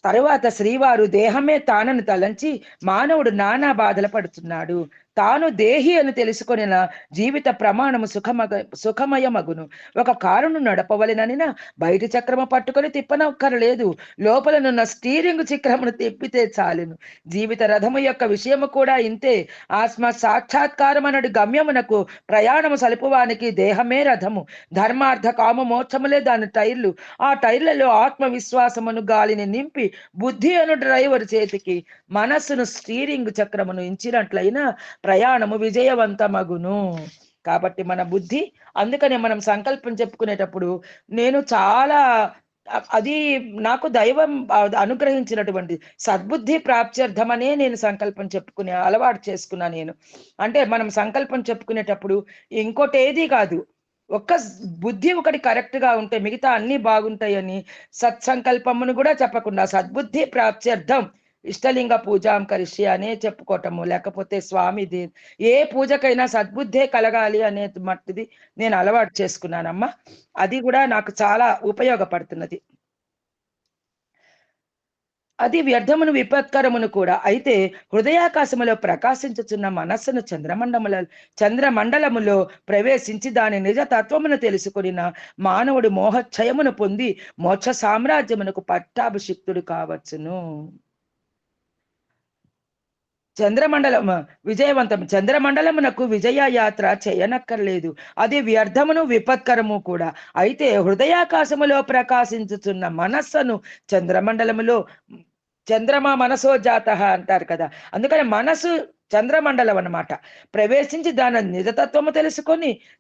తరువాత శ్రీవారు దేహమే తానను తలంచి మానవుడు నానా బాధలు పడుతున్నాడు, తాను దేహి అని తెలుసుకొని జీవిత ప్రమాణము సుఖమయమగును. ఒక కారును నడపవలెననినా బయటి చక్రము పట్టుకొని తిప్పనక్కరలేదు, లోపలనున్న స్టీరింగ్ చక్రమును తిప్పితే చాలును. జీవిత రథము యొక్క విషయము కూడా ఇంతే. ఆత్మ సాక్షాత్కారం అనడు గమ్యమునకు ప్రయాణము సలుపువానికి దేహమే రథము. ధర్మార్థ కామ మోక్షములే దాని టైర్లు. ఆ టైర్లలో ఆత్మవిశ్వాసమును గాలిని నింపి బుద్ధి అను డ్రైవర్ చేతికి మనస్సును స్టీరింగ్ చక్రమును ఇచ్చినట్లయినా ప్రయాణము విజయవంతమగును. కాబట్టి మన బుద్ధి, అందుకనే మనం సంకల్పం చెప్పుకునేటప్పుడు నేను చాలా అది నాకు దైవం అనుగ్రహించినటువంటి సద్బుద్ధి ప్రాప్త్యర్థమనే నేను సంకల్పం చెప్పుకునే అలవాటు చేసుకున్నా నేను. అంటే మనం సంకల్పం చెప్పుకునేటప్పుడు ఇంకోటి ఏది కాదు, ఒక్క బుద్ధి ఒకటి కరెక్ట్ గా ఉంటే మిగతా అన్ని బాగుంటాయని సత్సంకల్పమును కూడా చెప్పకుండా సద్బుద్ధి ప్రాప్త్యర్థం ఇష్టలింగ పూజాం కరిష్య అనే చెప్పుకోవటము, లేకపోతే స్వామిది ఏ పూజకైనా సద్బుద్ధే కలగాలి అనే మట్టిది నేను అలవాటు చేసుకున్నానమ్మా. అది కూడా నాకు చాలా ఉపయోగపడుతున్నది. అది వ్యర్థమును విపత్కరమును కూడా. అయితే హృదయాకాశములో ప్రకాశించుచున్న మనస్సును చంద్రమండలములో ప్రవేశించి దాని నిజ తత్వమును తెలుసుకుని మానవుడు మోహక్షయమును పొంది మోక్ష సామ్రాజ్యమునకు పట్టాభిషిక్తుడు కావచ్చును. చంద్రమండలమునకు విజయ యాత్ర చేయనక్కర్లేదు, అది వ్యర్థమును విపత్కరము కూడా. అయితే హృదయాకాశములో ప్రకాశించుతున్న మనస్సును చంద్రమండలములో, చంద్రమా మనసో జాత అంటారు కదా, అందుకని మనసు చంద్రమండలం అన్నమాట. ప్రవేశించి దాని నిజతత్వము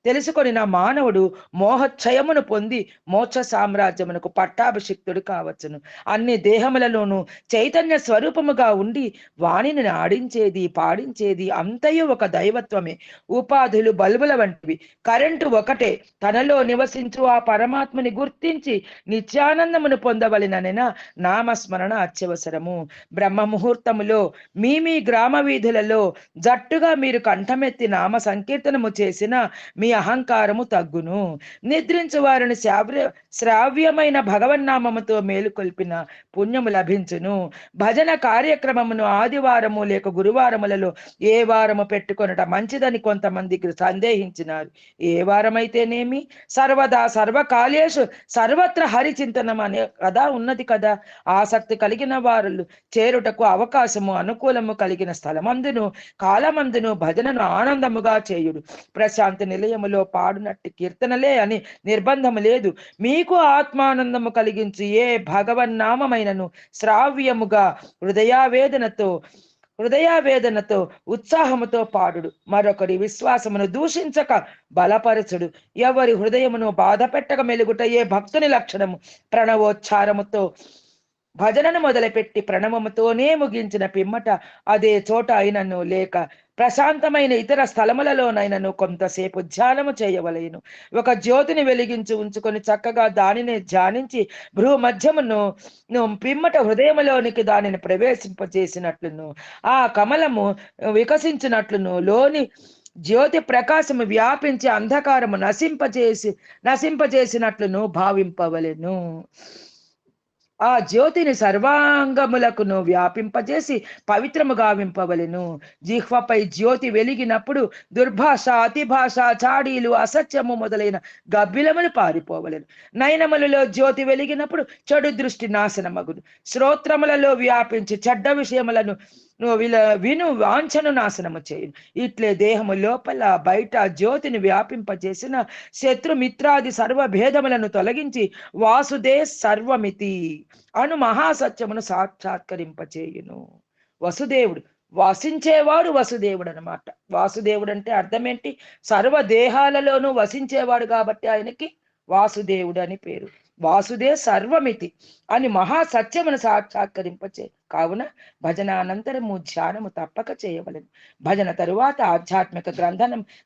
తెలుసుకొని నా మానవుడు మోహక్షయమును పొంది మోక్ష సామ్రాజ్యమునకు పట్టాభిషిక్తుడు కావచ్చును. అన్ని దేహములలోనూ చైతన్య స్వరూపముగా ఉండి వాణిని ఆడించేది పాడించేది అంతయు ఒక దైవత్వమే. ఉపాధులు బల్బుల వంటివి, కరెంటు ఒకటే. తనలో నివసించు ఆ పరమాత్మని గుర్తించి నిత్యానందమును పొందవలెననెనా నామస్మరణ అత్యవసరము. బ్రహ్మ ముహూర్తములో మీ గ్రామ వీధులలో జట్టుగా మీరు కంఠమెత్తి నామ సంకీర్తనము చేసిన మీ అహంకారము తగ్గును. నిద్రించు వారిని శ్రావ్యమైన భగవన్నామముతో మేలుకొల్పిన పుణ్యము లభించును. భజన కార్యక్రమమును ఆదివారము లేక గురువారములలో ఏ వారము పెట్టుకొనట మంచిదని కొంతమందికి సందేహించినారు. ఏ వారమైతేనేమి సర్వదా సర్వకాలేషు సర్వత్ర హరిచింతనం అనే కదా ఉన్నది కదా. ఆసక్తి కలిగిన వారు చేరుటకు అవకాశము అనుకూలము కలిగిన స్థలమందును కాలమందును భజనను ఆనందముగా చేయుడు. ప్రశాంతి నిలయములో పాడునట్టి కీర్తనలే అని నిర్బంధము లేదు. మీకు ఆత్మానందము కలిగించి ఏ భగవన్నామైనను శ్రావ్యముగా హృదయావేదనతో ఉత్సాహముతో పాడుడు. మరొకరి విశ్వాసమును దూషించక బలపరచుడు. ఎవరి హృదయమును బాధ పెట్టక మెలుగుట ఏ భక్తుని లక్షణము. ప్రణవోచ్చారముతో భజనను మొదలుపెట్టి ప్రణవముతోనే ముగించిన పిమ్మట అదే చోట అయినను లేక ప్రశాంతమైన ఇతర స్థలములలోనైనను కొంతసేపు ధ్యానము చేయవలేను. ఒక జ్యోతిని వెలిగించి ఉంచుకొని చక్కగా దానిని ధ్యానించి భ్రూ మధ్యమును పిమ్మట హృదయములోనికి దానిని ప్రవేశింపజేసినట్లును ఆ కమలము వికసించినట్లును లోని జ్యోతి ప్రకాశము వ్యాపించి అంధకారము నశింపజేసినట్లును భావింపవలెను. ఆ జ్యోతిని సర్వాంగములకును వ్యాపింపజేసి పవిత్రము గావింపవలెను. జిహ్వపై జ్యోతి వెలిగినప్పుడు దుర్భాష, అతిభాష, చాడీలు, అసత్యము మొదలైన గబ్బిలములు పారిపోవలెను. నయనములలో జ్యోతి వెలిగినప్పుడు చెడు దృష్టి నాశనమగును. శ్రోత్రములలో వ్యాపించి చెడ్డ విషయములను విను వాంఛను నాశనము చేయును. ఇట్లే దేహము లోపల బయట జ్యోతిని వ్యాపింపజేసిన శత్రుమిత్రాది సర్వభేదములను తొలగించి వాసుదే సర్వమితి అను మహాసత్యమును సాక్షాత్కరింపచేయును. వసుదేవుడు వసించేవాడు వసుదేవుడు అనమాట. వాసుదేవుడు అంటే అర్థం ఏంటి? సర్వదేహాలలోనూ వసించేవాడు కాబట్టి ఆయనకి వాసుదేవుడు అని పేరు. వాసుదే సర్వమితి అని మహాసత్యమును సాక్షాత్కరింపచే కావున భజన అనంతరము ధ్యానము తప్పక చేయవలెను. భజన తరువాత ఆధ్యాత్మిక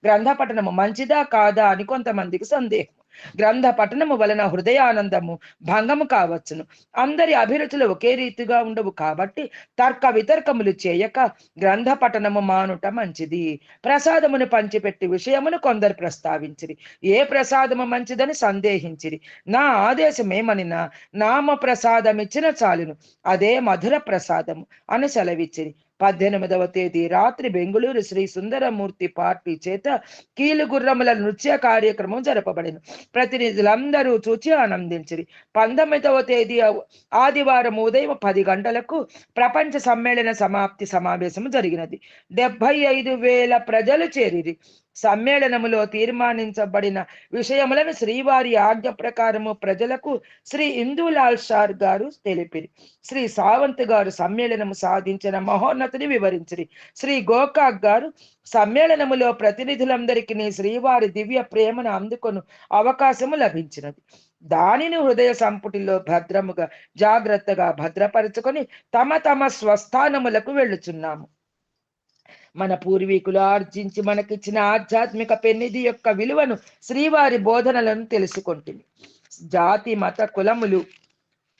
గ్రంథ పఠనము మంచిదా కాదా అని కొంతమందికి సందేహం. గ్రంథ పఠనము వలన హృదయానందము భంగము కావచ్చును. అందరి అభిరుచులు ఒకే రీతిగా ఉండవు కాబట్టి తర్క వితర్కములు చేయక గ్రంథ పఠనము మానుట మంచిది. ప్రసాదమును పంచిపెట్టి విషయమును కొందరు ప్రస్తావించిరి. ఏ ప్రసాదము మంచిదని సందేహించిరి. నా ఆదేశమేమనినా నామ ప్రసాదమిచ్చిన చాలును, అదే మధుర ప్రసాదము అని సెలవిచ్చిరి. 18వ తేదీ రాత్రి బెంగుళూరు శ్రీ సుందరమూర్తి పార్టీ చేత కీలుగుర్రముల నృత్య కార్యక్రమం జరపబడిన. ప్రతినిధులందరూ చూచి ఆనందించిరి. 19వ తేదీ ఆదివారం ఉదయం 10 గంటలకు ప్రపంచ సమ్మేళన సమాప్తి సమావేశము జరిగినది. 75,000 ప్రజలు చేరిరి. సమ్మేళనములో తీర్మానించబడిన విషయములను శ్రీవారి ఆజ్ఞ ప్రకారము ప్రజలకు శ్రీ ఇందూలాల్ షార్ గారు తెలిపిరి. శ్రీ సావంత్ గారు సమ్మేళనము సాధించిన మహోన్నతిని వివరించిరి. శ్రీ గోకాక్ గారు సమ్మేళనములో ప్రతినిధులందరికీ శ్రీవారి దివ్య ప్రేమను అందుకొను అవకాశము లభించినది. దానిని హృదయ సంపుటిలో భద్రముగా జాగ్రత్తగా భద్రపరుచుకొని తమ తమ స్వస్థానములకు వెళ్ళుచున్నాము. మన పూర్వీకులు ఆర్జించి మనకిచ్చిన ఆధ్యాత్మిక పెన్నిధి యొక్క విలువను శ్రీవారి బోధనలను తెలుసుకుంటుంది. జాతి మత కులములు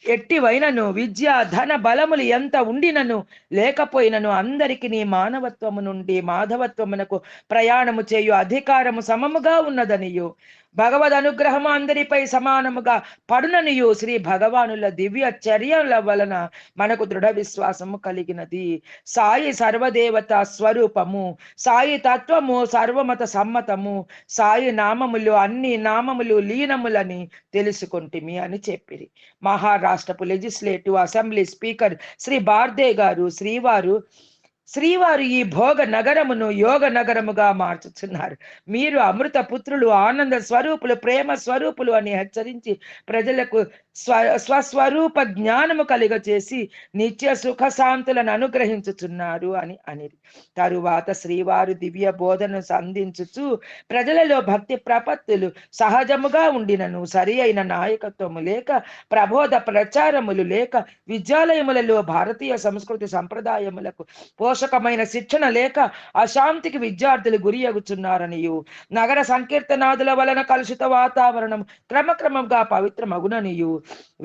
ఎట్టివైనను, విద్య ధన బలములు ఎంత ఉండినను లేకపోయినను అందరికి నీ మానవత్వము నుండి మాధవత్వమునకు ప్రయాణము చేయు అధికారము సమముగా ఉన్నదనియు, భగవద్ అనుగ్రహము అందరిపై సమానముగా పడుననియు శ్రీ భగవానుల దివ్య చర్యల వలన మనకు దృఢ విశ్వాసము కలిగినది. సాయి సర్వదేవత స్వరూపము, సాయి తత్వము సర్వమత సమ్మతము, సాయి నామములు అన్ని నామములు లీనములని తెలుసుకుంటిమి అని చెప్పిరి. మహారాష్ట్రపు లెజిస్లేటివ్ అసెంబ్లీ స్పీకర్ శ్రీ బార్దే గారు శ్రీవారు ఈ భోగ నగరమును యోగ నగరముగా మార్చుతున్నారు. మీరు అమృత పుత్రులు, ఆనంద స్వరూపులు, ప్రేమ స్వరూపులు అని హెచ్చరించి ప్రజలకు స్వస్వరూప జ్ఞానము కలిగచేసి నిత్య సుఖశాంతులను అనుగ్రహించుచున్నారు అని అనిరి. తరువాత శ్రీవారు దివ్య బోధనను అందించుచు ప్రజలలో భక్తి ప్రపత్తులు సహజముగా ఉండినను సరి అయిన నాయకత్వము లేక, ప్రబోధ ప్రచారములు లేక, విద్యాలయములలో భారతీయ సంస్కృతి సంప్రదాయములకు పోషకమైన శిక్షణ లేక అశాంతికి విద్యార్థులు గురి అగుచున్నారనియు, నగర సంకీర్తనాదుల వలన కలుషిత వాతావరణం క్రమక్రమంగా పవిత్రమగుననియు,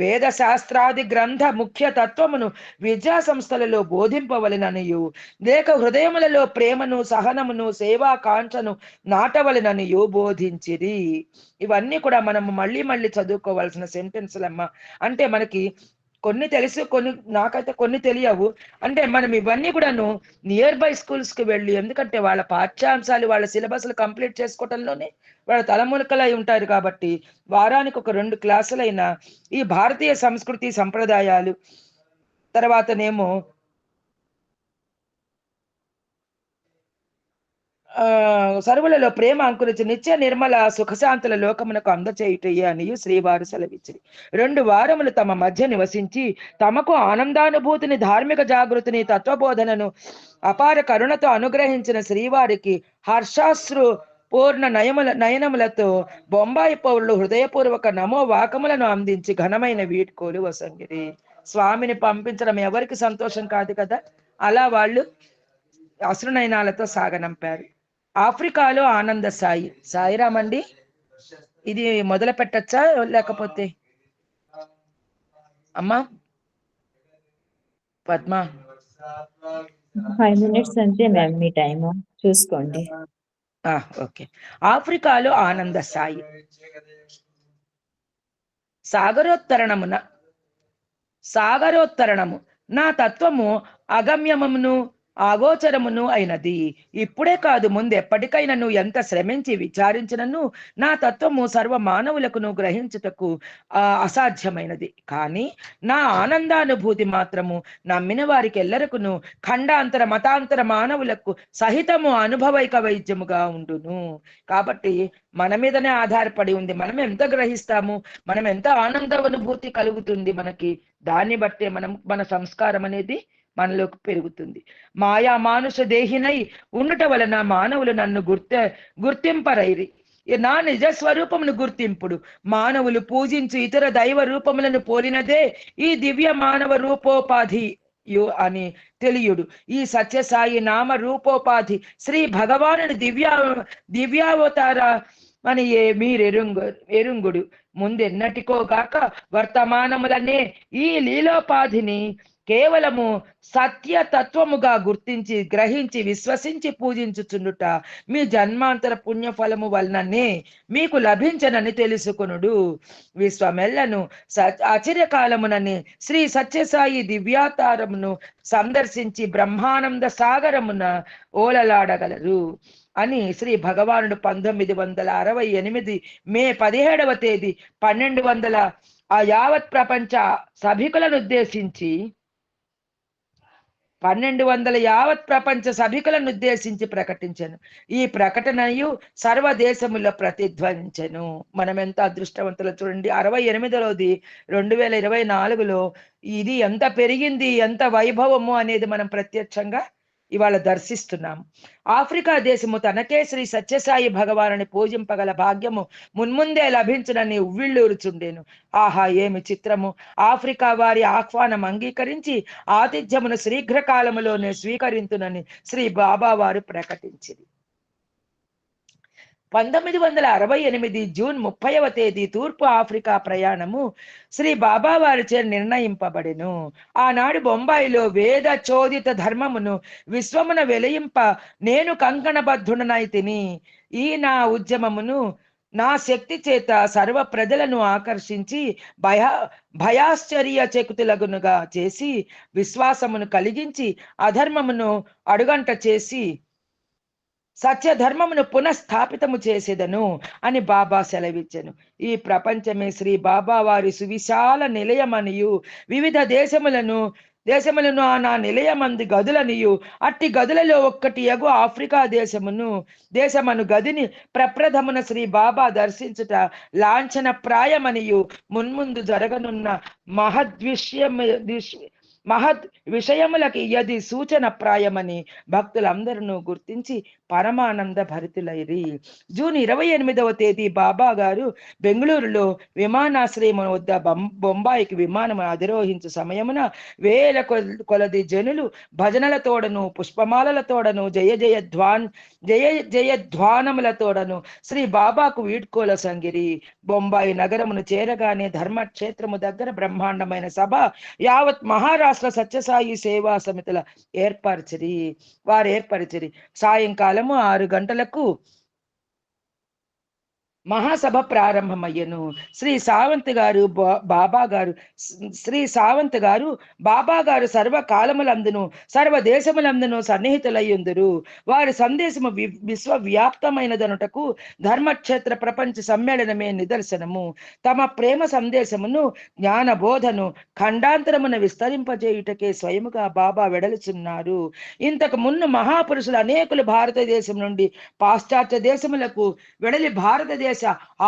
వేద శాస్త్రాది గ్రంథ ముఖ్య తత్వమును విద్యా సంస్థలలో బోధింపవలెననియు, లేక హృదయములలో ప్రేమను, సహనమును, సేవా కాంక్షను నాటవలెననియు బోధించిరి. ఇవన్నీ కూడా మనము మళ్ళీ చదువుకోవాల్సిన సెంటెన్స్లమ్మ. అంటే మనకి కొన్ని తెలుసు, నాకైతే కొన్ని తెలియవు. అంటే మనం ఇవన్నీ కూడాను నియర్ బై స్కూల్స్ కి వెళ్ళి, ఎందుకంటే వాళ్ళ పాఠ్యాంశాలు వాళ్ళ సిలబస్లు కంప్లీట్ చేసుకోవటంలోనే వాళ్ళ తలమునకలై ఉంటారు. కాబట్టి వారానికి ఒక 2 క్లాసులైనా ఈ భారతీయ సంస్కృతి సంప్రదాయాలు, తర్వాతనేమో సర్వులలో ప్రేమ అంకురించి నిత్య నిర్మల సుఖశాంతుల లోకమునకు అందచేయుటయ్యే అనియు శ్రీవారు సెలవిచ్చిరి. 2 వారములు తమ మధ్య నివసించి తమకు ఆనందానుభూతిని, ధార్మిక జాగృతిని, తత్వబోధనను అపార కరుణతో అనుగ్రహించిన శ్రీవారికి హర్షాశ్రు పూర్ణ నయనములతో బొంబాయి పౌరులు హృదయపూర్వక నమో వాకములను అందించి ఘనమైన వీడ్కోలు వసంగిరి. స్వామిని పంపించడం ఎవరికి సంతోషం కాదు కదా. అలా వాళ్ళు అశ్రునయనాలతో సాగనంపారు. ఆఫ్రికాలో ఆనంద సాయి. సాయిరామ్ అండి, ఇది మొదలు పెట్టచ్చా లేకపోతే? అమ్మా పద్మ, 5 minutes అంతే మ్యామ్, మీ టైం చూసుకోండి. ఓకే. ఆఫ్రికాలో ఆనంద సాయి. సాగరోత్తరణము నా తత్వము అగమ్యమును ఆగోచరమును అయినది. ఇప్పుడే కాదు, ముందు ఎప్పటికైనా ఎంత శ్రమించి విచారించినను నా తత్వము సర్వ మానవులకును గ్రహించుటకు అసాధ్యమైనది. కానీ నా ఆనందానుభూతి మాత్రము నమ్మిన వారికి ఎల్లరకును ఖండాంతర మతాంతర మానవులకు సహితము అనుభవైక వైద్యముగా ఉండును. కాబట్టి మన మీదనే ఆధారపడి ఉంది. మనం ఎంత గ్రహిస్తాము, మనం ఎంత ఆనందానుభూతి కలుగుతుంది మనకి, దాన్ని బట్టే మన సంస్కారం అనేది మనలోకి పెరుగుతుంది. మాయా మానుష దేహినై ఉండుట వలన మానవులు నన్ను గుర్తింపరైరి. నా నిజ స్వరూపమును గుర్తింపుడు. మానవులు పూజించు ఇతర దైవ రూపములను పోలినదే ఈ దివ్య మానవ రూపోపాధి అని తెలియుడు. ఈ సత్యసాయి నామ రూపోపాధి శ్రీ భగవానుని దివ్యావతార అని ఎరుంగుడు ముందెన్నటికో గాక వర్తమానములనే ఈ లీలోపాధిని కేవలము సత్యతత్వముగా గుర్తించి గ్రహించి విశ్వసించి పూజించుచుండుట మీ జన్మాంతర పుణ్యఫలము వలననే మీకు లభించనని తెలుసుకొనుడు. విశ్వమెల్లను ఆశ్చర్యకాలమునని శ్రీ సత్యసాయి దివ్యాతారమును సందర్శించి బ్రహ్మానంద సాగరమున ఓలలాడగలరు అని శ్రీ భగవానుడు 1968 మే 17వ తేదీ 1200 ఆ యావత్ ప్రపంచ సభికులను ఉద్దేశించి 1200 యావత్ ప్రపంచ సభికులను ఉద్దేశించి ప్రకటించను. ఈ ప్రకటనయు సర్వదేశములో ప్రతిధ్వనించెను. మనం ఎంత అదృష్టవంతులు చూడండి. 68వది 2024లో ఇది ఎంత పెరిగింది, ఎంత వైభవము అనేది మనం ప్రత్యక్షంగా ఇవాళ దర్శిస్తున్నాము. ఆఫ్రికా దేశము తనకే శ్రీ సత్యసాయి భగవానుని పూజింపగల భాగ్యము మున్ముందే లభించునని ఉవ్విళ్ళూరుచుండెను. ఆహా, ఏమి చిత్రము! ఆఫ్రికా వారి ఆహ్వానం అంగీకరించి ఆతిథ్యమును శీఘ్రకాలములోనే స్వీకరించునని శ్రీ బాబా వారు ప్రకటించింది. 1968 జూన్ 30వ తేదీ తూర్పు ఆఫ్రికా ప్రయాణము శ్రీ బాబా వారిచే నిర్ణయింపబడెను. ఆనాడు బొంబాయిలో వేద చోదిత ధర్మమును విశ్వమున వెలయింప నేను కంకణబద్ధుడనైతిని. ఈ నా ఉద్యమమును నా శక్తి చేత సర్వ ప్రజలను ఆకర్షించి భయాశ్చర్య చకుతులగునుగా చేసి విశ్వాసమును కలిగించి అధర్మమును అడుగంట చేసి సత్యధర్మమును పునఃస్థాపితము చేసేదను అని బాబా సెలవిచ్చెను. ఈ ప్రపంచమే శ్రీ బాబా వారి సువిశాల నిలయమనియు వివిధ దేశములను నా నిలయమంది గదులనియు అట్టి గదులలో ఒక్కటి యగు ఆఫ్రికా దేశమను గదిని ప్రప్రథమున శ్రీ బాబా దర్శించుట లాంఛన ప్రాయమనియు మున్ముందు జరగనున్న మహద్ విషయములకి ఇది సూచన ప్రాయమని భక్తులందరూ గుర్తించి పరమానంద భరితులైరి. జూన్ 28వ తేదీ బాబా గారు బెంగళూరులో విమానాశ్రయం వద్ద బొంబాయికి విమానం అధిరోహించు సమయమున వేల కొలది జనులు భజనలతోడను పుష్పమాలలతోడను జయ జయధ్వానములతోడను శ్రీ బాబాకు వీడ్కోల సంగిరి. బొంబాయి నగరమును చేరగానే ధర్మక్షేత్రము దగ్గర బ్రహ్మాండమైన సభ యావత్ మహారాష్ట్ర సత్యసాయి సేవా సమితుల వారు ఏర్పరిచిరి. సాయంకాలము 6 గంటలకు మహాసభ ప్రారంభమయ్యను. శ్రీ సావంత్ గారు బాబా గారు సర్వకాలములందును సర్వదేశములందును సన్నిహితులయ్యుందురు. వారి సందేశము విశ్వవ్యాప్తమైనదనుటకు ధర్మక్షేత్ర ప్రపంచ సమ్మేళనమే నిదర్శనము. తమ ప్రేమ సందేశమును జ్ఞానబోధను ఖండాంతరమున విస్తరింపజేయుటకే స్వయముగా బాబా వెడలుచున్నారు. ఇంతకు మున్ను మహాపురుషులు అనేకులు భారతదేశం నుండి పాశ్చాత్య దేశములకు వెడలి భారతదేశ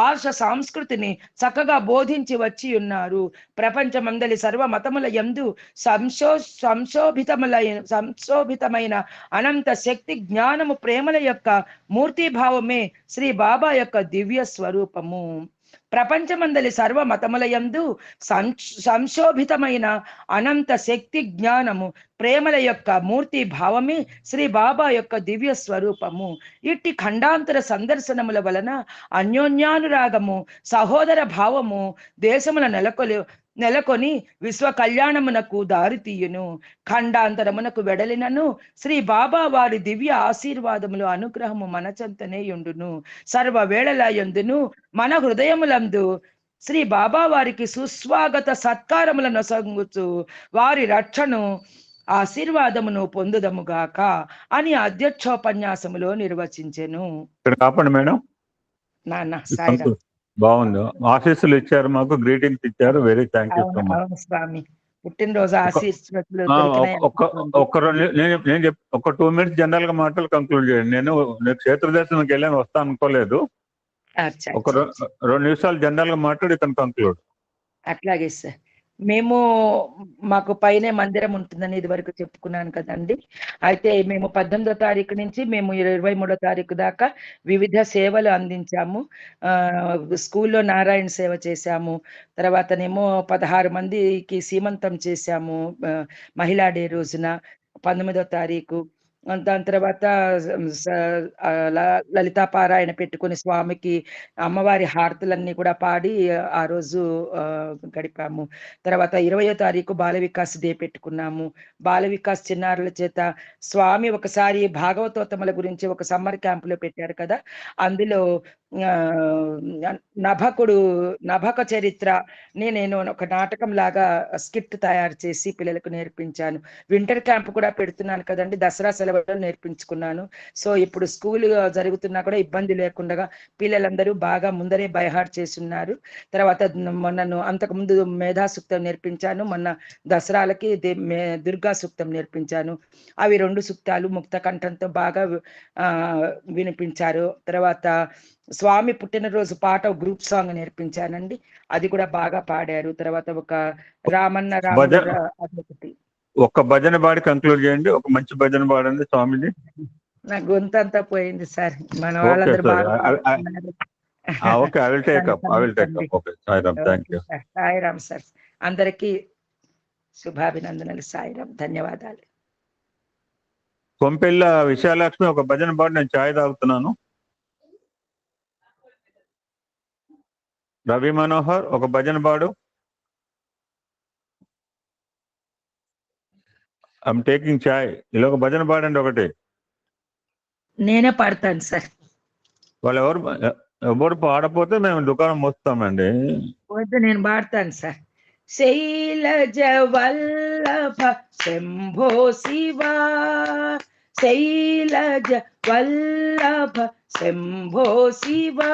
ఆర్ష సంస్కృతిని చక్కగా బోధించి వచ్చి ఉన్నారు. ప్రపంచమందలి సర్వ మతముల యందు సంశోభితమైన అనంత శక్తి జ్ఞానము ప్రేమల యొక్క మూర్తిభావమే శ్రీ బాబా యొక్క దివ్య స్వరూపము. ప్రపంచమందలి సర్వ మతముల యందు సంశోభితమైన అనంత శక్తి జ్ఞానము ప్రేమల యొక్క మూర్తి భావమే శ్రీ బాబా యొక్క దివ్య స్వరూపము. ఇట్టి ఖండాంతర సందర్శనముల వలన అన్యోన్యానురాగము సహోదర భావము దేశముల నెలకొని విశ్వ కళ్యాణమునకు దారితీయును. ఖండాంతరమునకు వెడలినను శ్రీ బాబా వారి దివ్య ఆశీర్వాదములు అనుగ్రహము మనచంతనే యుండును. సర్వ వేళలా యందును మన హృదయములందు శ్రీ బాబా వారికి సుస్వాగత సత్కారములను నొసంగుచు వారి రక్షను ఆశీర్వాదమును పొందుదముగాక అని అధ్యక్షోపన్యాసములో నిర్వచించెను. కాపండి మేడం. నాన్న సాయిరామ్. బాగుంది. ఆశీస్సులు ఇచ్చారు, మాకు గ్రీటింగ్స్ ఇచ్చారు. వెరీ థ్యాంక్ యూ స్వామి. పుట్టినరోజు ఆశీస్సులు. ఒక 2 minutes జనరల్ గా మాటలు కంక్లూడ్ చేయండి. నేను క్షేత్రదర్శనంకి వెళ్ళాను, వస్తాను అనుకోలేదు. ఒక 2 నిమిషాలు జనరల్ గా మాట్లాడి ఇతను కంక్లూడ్. అట్లాగే సార్. మేము మాకు పైనే మందిరం ఉంటుందని ఇది వరకు చెప్పుకున్నాను కదండి. అయితే మేము 18వ తారీఖు నుంచి మేము 23వ తారీఖు దాకా వివిధ సేవలు అందించాము. స్కూల్లో నారాయణ సేవ చేశాము. తర్వాతనేమో 16 మందికి సీమంతం చేశాము. మహిళా డే రోజున 19వ తారీఖు. దాని తర్వాత స లలితా పారాయణ పెట్టుకొని స్వామికి అమ్మవారి హారతులన్నీ కూడా పాడి ఆ రోజు గడిపాము. తర్వాత 20వ తారీఖు బాల వికాస్ డే పెట్టుకున్నాము. బాల వికాస్ చిన్నారుల చేత స్వామి ఒకసారి భాగవతోత్తముల గురించి ఒక సమ్మర్ క్యాంపులో పెట్టారు కదా, అందులో నభక చరిత్రని నేను ఒక నాటకం లాగా స్కిట్ తయారు చేసి పిల్లలకు నేర్పించాను. వింటర్ క్యాంప్ కూడా పెడుతున్నాను కదండి, దసరా సెలవులు నేర్పించుకున్నాను. సో ఇప్పుడు స్కూల్ జరుగుతున్నా కూడా ఇబ్బంది లేకుండా పిల్లలందరూ బాగా ముందరే బైహార్ట్ చేస్తున్నారు. తర్వాత మొన్నను అంతకుముందు మేధా సూక్తం నేర్పించాను. మొన్న దసరాలకి దుర్గా సూక్తం నేర్పించాను. అవి 2 సూక్తాలు ముక్త కంఠంతో బాగా వినిపించారు. తర్వాత స్వామి పుట్టినరోజు పాట గ్రూప్ సాంగ్ నేర్పించానండి, అది కూడా బాగా పాడారు. తర్వాత ఒక రామన్న అదొకటి. ఒక భజన పాడి కంక్లూడ్ చేయండి, ఒక మంచి భజన పాడండి స్వామిజీ. నా గొంతంతా పోయింది సార్, మన వాళ్ళందరూ బాగా okay, I will take up. Okay, Sairam. Thank you. Sairam sir, అందరికీ శుభాభినందనలు. సాయిరామ్, ధన్యవాదాలు. కొంపెల్ల విశాలక్ష్మి ఒక భజన పాడు, నేను ఛాయ్ తాగుతున్నాను. రవి మనోహర్ ఒక భజన పాడు. ఐఎమ్ టేకింగ్ ఛాయ్. ఇలా ఒక భజన పాడండి ఒకటి. నేనే పాడతాను సార్. వాళ్ళు ఎవరు పాడపోతే మేము దుకాణం మోస్తామండి. వద్దు, నేను పాడతాను సార్. శైలజ వల్లభ శంభో శివా, శైలజ వల్లభ శంభో శివా,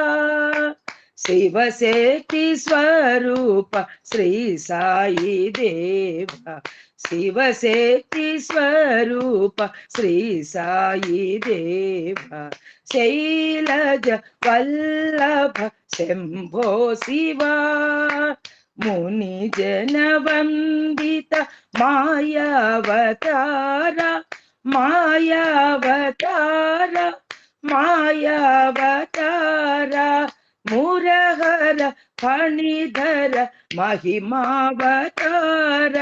శివశక్తి స్వరూప శ్రీ సాయి దేవ, శివశక్తి స్వరూప శ్రీ సాయి దేవ, శైలజ వల్లభ శంభో శివా, ముని జన వందిత మాయావతార, మాయావతార, మాయావతార, మురహర ఫణిధర మహిమావతార,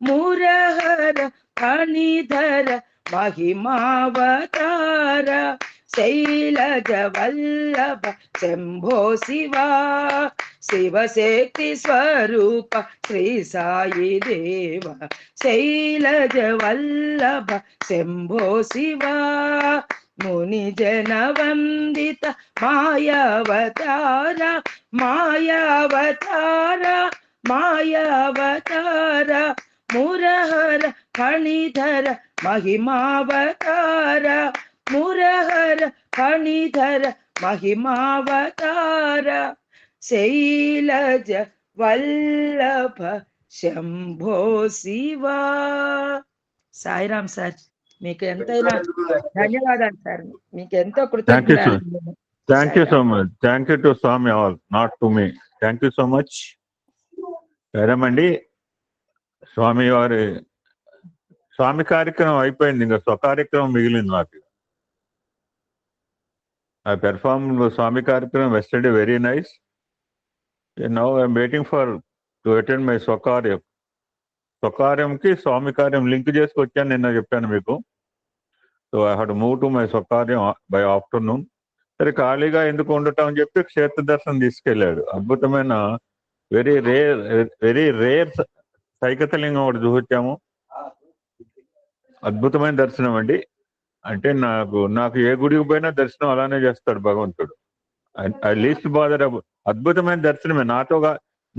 మురహర ఫణిధర మహిమావతార, శైలజ వల్లభ శంభో శివా, శివశక్తి స్వరూప శ్రీ సాయి దేవ, శైలజ వల్లభ శంభో శివా, ముని జన వందిత మాయావతార, మాయావతార, మాయావతార, మురహర ఫణిధర మహిమావతార, మురహర ఫణిధర మహిమావతార, శైలజ వల్లభ శంభో శివా. సాయిరామ్ సార్, మీకు ఎంతైనా ధన్యవాదాలు సార్, మీకు ఎంతో కృతజ్ఞతలు. Thank you so much. Thank you to Swami all, not to me. Thank you so much. సరేమండి, స్వామి వారి స్వామి కార్యక్రమం అయిపోయింది, ఇంకా స్వకార్యక్రమం మిగిలింది నాకు. I performed Swami Karikram yesterday, very nice. And now I am waiting to attend my Swakaryam. Swakaryam ki Swami Karyam link చేసుకొచ్చాను నిన్న చెప్పాను మీకు. So I had to move to my Swakaryam by afternoon. సరే ఖాళీగా ఎందుకు ఉండటం అని చెప్పి క్షేత్ర దర్శనం తీసుకెళ్ళాడు. అద్భుతమైన వెరీ రేర్ సైకతలింగం ఒకటి చూపించాము. అద్భుతమైన దర్శనం అండి. అంటే నాకు ఏ గుడికి పోయినా దర్శనం అలానే చేస్తాడు భగవంతుడు. Least bother. అద్భుతమైన దర్శనమే.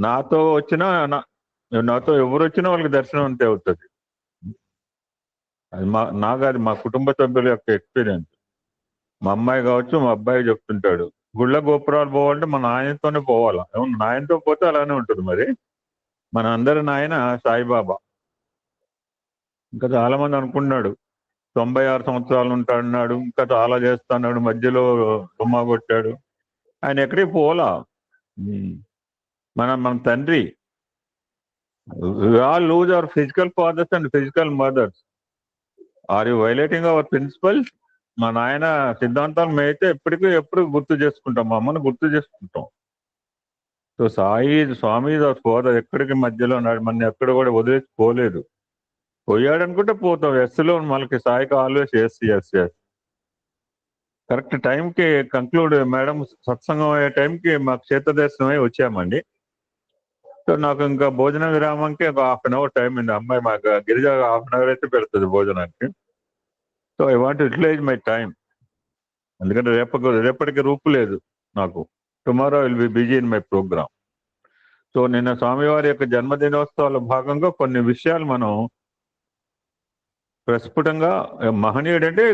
నాతో వచ్చినా నాతో ఎవరు వచ్చినా వాళ్ళకి దర్శనం అంతే అవుతుంది. అది మా కుటుంబ సభ్యుల యొక్క ఎక్స్పీరియన్స్. మా అమ్మాయి కావచ్చు, మా అబ్బాయి చెప్తుంటాడు, గుళ్ళ గోపురాలు పోవాలంటే మన నాయనతోనే పోవాలా. అవును, నాయనతో పోతే అలానే ఉంటుంది. మరి మన అందరి నాయన సాయిబాబా. ఇంకా చాలా మంది అనుకున్నాడు 96 సంవత్సరాలు ఉంటాడన్నాడు, ఇంకా చాలా చేస్తాడు, మధ్యలో రుమ్మా కొట్టాడు. ఆయన ఎక్కడికి పోలా. మన తండ్రి We all lose our physical fathers and physical mothers. Are you violating our principles? మా నాయన సిద్ధాంతాలు మేమైతే ఎప్పుడు గుర్తు చేసుకుంటాం, మా అమ్మను గుర్తు చేసుకుంటాం. సో స్వామి ఫాదర్ ఎక్కడికి మధ్యలో ఉన్నాడు, మన ఎక్కడ కూడా వదిలేసి పోలేదు. పోయాడు అనుకుంటే పోతాం. ఎస్లో మనకి సాయికి ఆల్వేస్ ఎస్. కరెక్ట్ టైంకి కంక్లూడ్ మేడం, సత్సంగం అయ్యే టైంకి మాకు క్షేత్ర దర్శనమై వచ్చామండి. సో నాకు ఇంకా భోజన విరామంకి ఒక 1/2 hour టైం ఉంది. అమ్మాయి మాకు గిరిజ 1/2 hour అయితే పెడుతుంది భోజనానికి. So I want utilize my time. ఎందుకంటే రేపటికి రూపు లేదు నాకు. Tomorrow will be busy in my program. So నిన్న స్వామివారి యొక్క జన్మదినోత్సవాల భాగంగా కొన్ని విషయాలు మనం ప్రస్ఫుటంగా, మహనీయుడు అంటే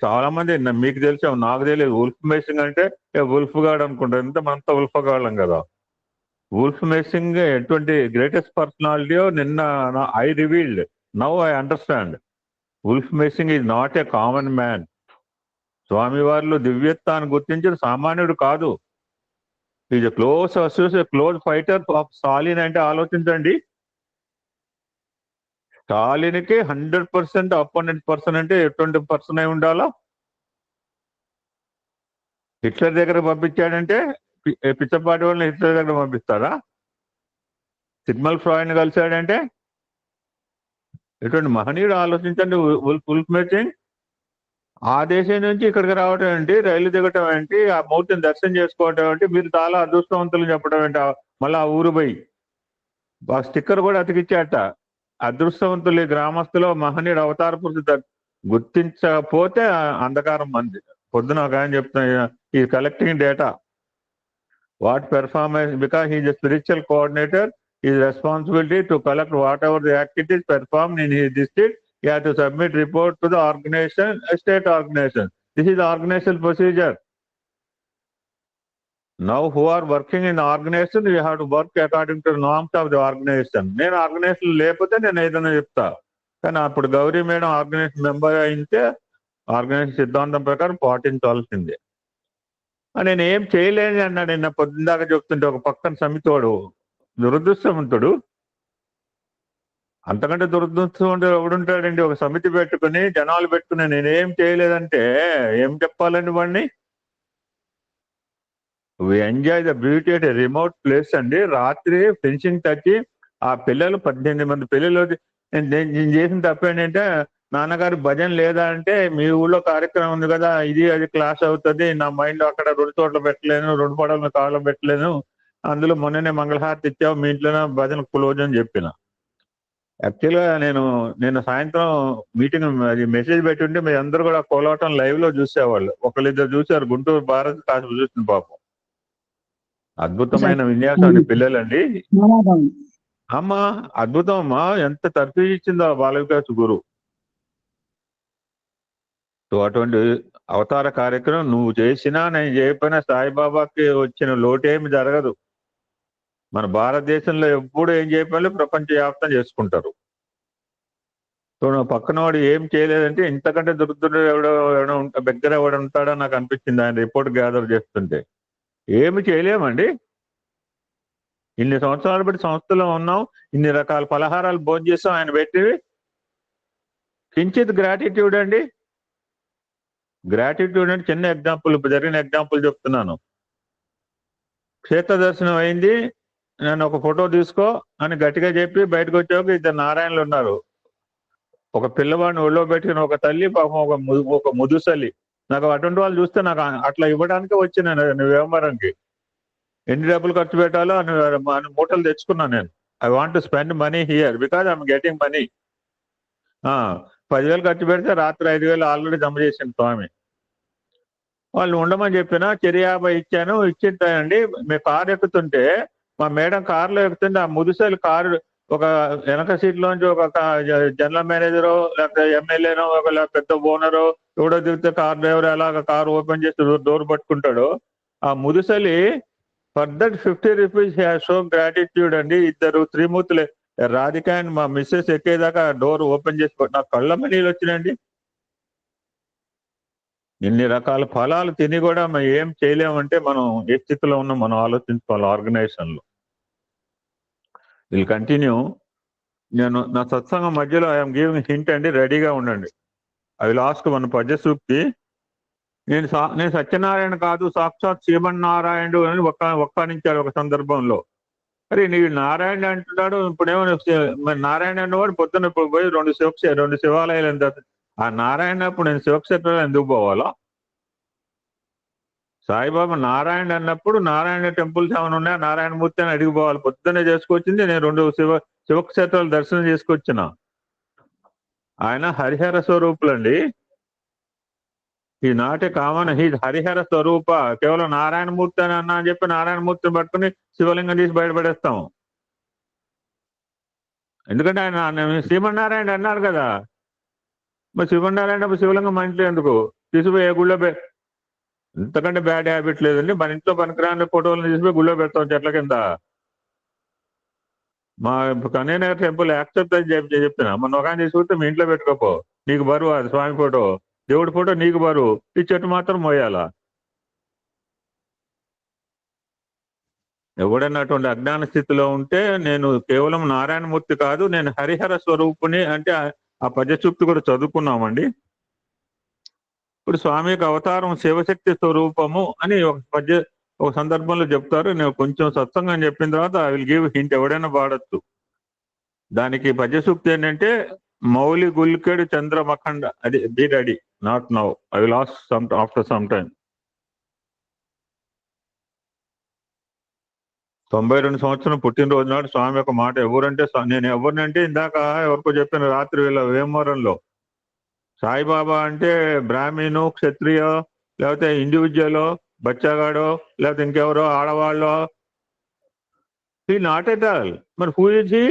చాలా మంది మీకు తెలిసి నాకు తెలియదు. ఉల్ఫ్ మేసింగ్ అంటే ఉల్ఫ్ గాడ్ అనుకుంటారు. ఎంత మనంతా ఉల్ఫ్ గాళ్ళం కదా. ఉల్ఫ్ మేసింగ్ ఎటువంటి గ్రేటెస్ట్ పర్సనాలిటీయో నిన్న I revealed. Now I understand. Wolf Messing is not a common man. స్వామివారిలో దివ్యత్వాన్ని గుర్తించిన సామాన్యుడు కాదు. Is close associate, close fighter of Stalin. అంటే ఆలోచించండి, స్టాలిన్కి 100% అపోనెంట్ పర్సన్ అంటే ఎటువంటి పర్సన్ అయి ఉండాలో. హిట్లర్ దగ్గర పంపించాడంటే పిచ్చపాటి వాళ్ళని హిట్లర్ దగ్గర పంపిస్తారా? సిగ్మల్ ఫ్రాయిడ్ని కలిశాడంటే ఎటువంటి మహనీయుడు ఆలోచించండి. ఉల్ఫ్ మేసింగ్ ఆ దేశం నుంచి ఇక్కడికి రావటం ఏంటి, రైలు దిగటం ఏంటి, ఆ మూర్తిని దర్శనం చేసుకోవటం ఏంటి, మీరు చాలా అదృష్టవంతులు చెప్పడం ఏంటి, మళ్ళీ ఆ ఊరు పోయి ఆ స్టిక్కర్ కూడా అతికిచ్చాట. అదృష్టవంతులు ఈ గ్రామస్తులో మహనీయుడు అవతార పురుషుడు గుర్తించకపోతే అంధకారం మంది. పొద్దున ఒక ఆయన చెప్తున్నా, ఈ collecting data what performance, because he is a spiritual coordinator, his responsibility to collect whatever the activities performed in his district. He has to submit report to the organization, a state organization. This is the organizational procedure. Now who are working in the organization, we have to work according to the norms of the organization. నేను organisation లేకపోతే నేను ఏదైనా చెప్తా. కానీ అప్పుడు Gauri madam organisation member అయితే organisation సిద్ధాంతం ప్రకారం పాటించాల్సిందే. నేను ఏం చేయలేని అన్నాడు. నిన్న పొద్దుదాకా చెప్తుంటే ఒక పక్కన సమితోడు దురదృష్టవంతుడు, అంతకంటే దురదృష్టవంతుడు ఎవడుంటాడండి? ఒక సమితి పెట్టుకుని జనాలు పెట్టుకుని నేనేం చేయలేదంటే ఏం చెప్పాలండి వాడిని? We enjoy the beauty at a remote place అండి. రాత్రి ఫెన్సింగ్ తచ్చి ఆ పిల్లలు 18 మంది పిల్లలు. నేను చేసిన తప్పు ఏంటంటే, నాన్నగారు భజన లేదా అంటే మీ ఊళ్ళో కార్యక్రమం ఉంది కదా, ఇది అది క్లాస్ అవుతుంది, నా మైండ్ అక్కడ 2 చోట్ల పెట్టలేను, 2 పడవల కాళ్ళలో పెట్టలేను, అందులో మొన్ననే మంగళహారతి ఇచ్చావు, మీ ఇంట్లోనే భజన క్లోజ్ అని చెప్పిన. యాక్చువల్గా నేను సాయంత్రం మీటింగ్ అది మెసేజ్ పెట్టుంటే మీ అందరూ కూడా కోలాటం లైవ్ లో చూసేవాళ్ళు. ఒకళ్ళిద్దరు చూశారు, గుంటూరు భారత్ కాసు చూసిన పాపం. అద్భుతమైన విన్యాసం అండి పిల్లలండి. అమ్మా అద్భుతం అమ్మా, ఎంత తర్ఫీ ఇచ్చిందో బాల వికాస్ గురు. సో అటువంటి అవతార కార్యక్రమం నువ్వు చేసినా నేను చేయకపోయినా సాయిబాబాకి వచ్చిన లోటేమి జరగదు. మన భారతదేశంలో ఎప్పుడు ఏం చేయకపోయినా ప్రపంచవ్యాప్తం చేసుకుంటారు. సో నా పక్కన వాడు ఏం చేయలేదంటే ఇంతకంటే దుర్దుడు ఎవడో దగ్గర ఎవడ ఉంటాడో నాకు అనిపించింది ఆయన రిపోర్ట్ గ్యాదర్ చేస్తుంటే. ఏమి చేయలేమండి. ఇన్ని సంవత్సరాలు బట్టి సంస్థలో ఉన్నాం, ఇన్ని రకాల పలహారాలు భోజనం చేస్తాం, ఆయన పెట్టివి కించిత్ గ్రాటిట్యూడ్ అండి. గ్రాటిట్యూడ్ అంటే చిన్న ఎగ్జాంపుల్, జరిగిన ఎగ్జాంపుల్ చెప్తున్నాను. క్షేత్ర దర్శనం అయింది, నేను ఒక ఫోటో తీసుకో అని గట్టిగా చెప్పి బయటకు వచ్చాక 2 నారాయణలు ఉన్నారు. ఒక పిల్లవాడిని ఒళ్ళో పెట్టుకుని ఒక తల్లి, పాపం ఒక ముదుసలి. నాకు అటువంటి వాళ్ళు చూస్తే నాకు అట్లా ఇవ్వడానికే వచ్చిన వ్యవహారంకి ఎన్ని డబ్బులు ఖర్చు పెట్టాలో అని మూటలు తెచ్చుకున్నాను నేను. I want to spend money here because I'm getting money. 10,000 ఖర్చు పెడితే రాత్రి 5,000 ఆల్రెడీ జమ చేసింది స్వామి. వాళ్ళు ఉండమని చెప్పినా 50 ఇచ్చాను. ఇచ్చింటానండి. మీ కారు ఎక్కుతుంటే మా మేడం కారులో ఎక్కుతుంటే ఆ ముదుసలి కారు ఒక వెనక సీట్లోంచి ఒక జనరల్ మేనేజరో లేకపోతే ఎమ్మెల్యేనో ఒక పెద్ద ఓనరో ఎవడో దిగితే కార్ డ్రైవర్ అలాగ కారు ఓపెన్ చేసి డోర్ పట్టుకుంటాడు. ఆ ముదుసలి for that 50 rupees show gratitude అండి. 2 త్రిమూర్తులే రాధిక అండ్ మా మిస్సెస్ ఎక్కేదాకా డోర్ ఓపెన్ చేసి నాకు కళ్ళ నీళ్ళు వచ్చినాయండి. ఇన్ని రకాల ఫలాలు తిని కూడా మనం ఏం చేయలేమంటే మనం ఏ స్థితిలో ఉన్నాం మనం ఆలోచించుకోవాలి. ఆర్గనైజేషన్లో విల్ కంటిన్యూ నేను నా సత్సంగం మధ్యలో ఐఎమ్ గివింగ్ హింట్ అండి, రెడీగా ఉండండి. ఐ విల్ ఆస్క్ వన్ పద్య సూక్తి. నేను సత్యనారాయణ కాదు, సాక్షాత్ శ్రీమన్నారాయణుడు అని ఒక్కానించాడు ఒక సందర్భంలో. అరే నీవు నారాయణ అంటున్నాడు, ఇప్పుడేమో మరి నారాయణ అన్నవాడు పొద్దున్న ఇప్పుడు పోయి రెండు శివాలయాలు ఎంత ఆ నారాయణ, ఇప్పుడు నేను శివక్షేత్రాలు ఎందుకు పోవాలా? సాయిబాబా నారాయణ అన్నప్పుడు నారాయణ టెంపుల్స్ ఏమైనా ఉన్నాయా, నారాయణమూర్తి అని అడిగిపోవాలి. పొద్దున్నే చేసుకొచ్చింది నేను 2 శివక్షేత్రాలు దర్శనం చేసుకొచ్చిన. ఆయన హరిహర స్వరూపులండి. ఈ నాటి కామన్ హీ హరిహర స్వరూప. కేవలం నారాయణమూర్తి అని అన్నా అని చెప్పి నారాయణమూర్తిని పట్టుకుని శివలింగం తీసి బయటపడేస్తాం. ఎందుకంటే ఆయన శ్రీమన్నారాయణ అన్నారు కదా, మరి శ్రీమన్నారాయణ శివలింగం మన ఇంట్లో ఎందుకు తీసుకుపోయి ఏ గుళ్ళో ఇంతకంటే బ్యాడ్ హ్యాబిట్ లేదండి. మన ఇంట్లో పనికిరాని ఫోటోలను తీసుకుపోయి గుళ్ళో పెడతాం చెట్ల కింద. మా కన్యనగర్ టెంపుల్ యాక్సెప్ట్ అని చెప్తున్నా. మొన్న ఒక తీసుకుంటే మీ ఇంట్లో పెట్టుకోపో, నీకు బరువు అది స్వామి ఫోటో, దేవుడి ఫోటో నీకు బరువు, ఈ చెట్టు మాత్రం మోయాలా? ఎవడన్నా అటువంటి అజ్ఞాన స్థితిలో ఉంటే నేను కేవలం నారాయణమూర్తి కాదు, నేను హరిహర స్వరూపుని అంటే ఆ పద్యసూక్తి కూడా చదువుకున్నామండి. ఇప్పుడు స్వామి యొక్క అవతారం శివశక్తి స్వరూపము అని ఒక సందర్భంలో చెప్తారు. నేను కొంచెం సత్సంగం చెప్పిన తర్వాత ఐ విల్ గివ్ హింట్, ఎవడైనా పాడొచ్చు. దానికి పద్యసూక్తి ఏంటంటే మౌలి గుల్కెడు చంద్రమఖండ. అది be ready, not now, I will ask after some time. 92 సంవత్సరం పుట్టినరోజు నాడు స్వామి యొక్క మాట ఎవరంటే, నేను ఎవరినంటే ఇందాక ఎవరికో చెప్పిన రాత్రి వీళ్ళ వేమవరంలో, సాయిబాబా అంటే బ్రాహ్మణు, క్షత్రియ, లేకపోతే ఇండివిజువల్, బచ్చాగాడో, లేకపోతే ఇంకెవరో ఆడవాళ్ళో. He not at all. మరి హూ ఇస్ హీ?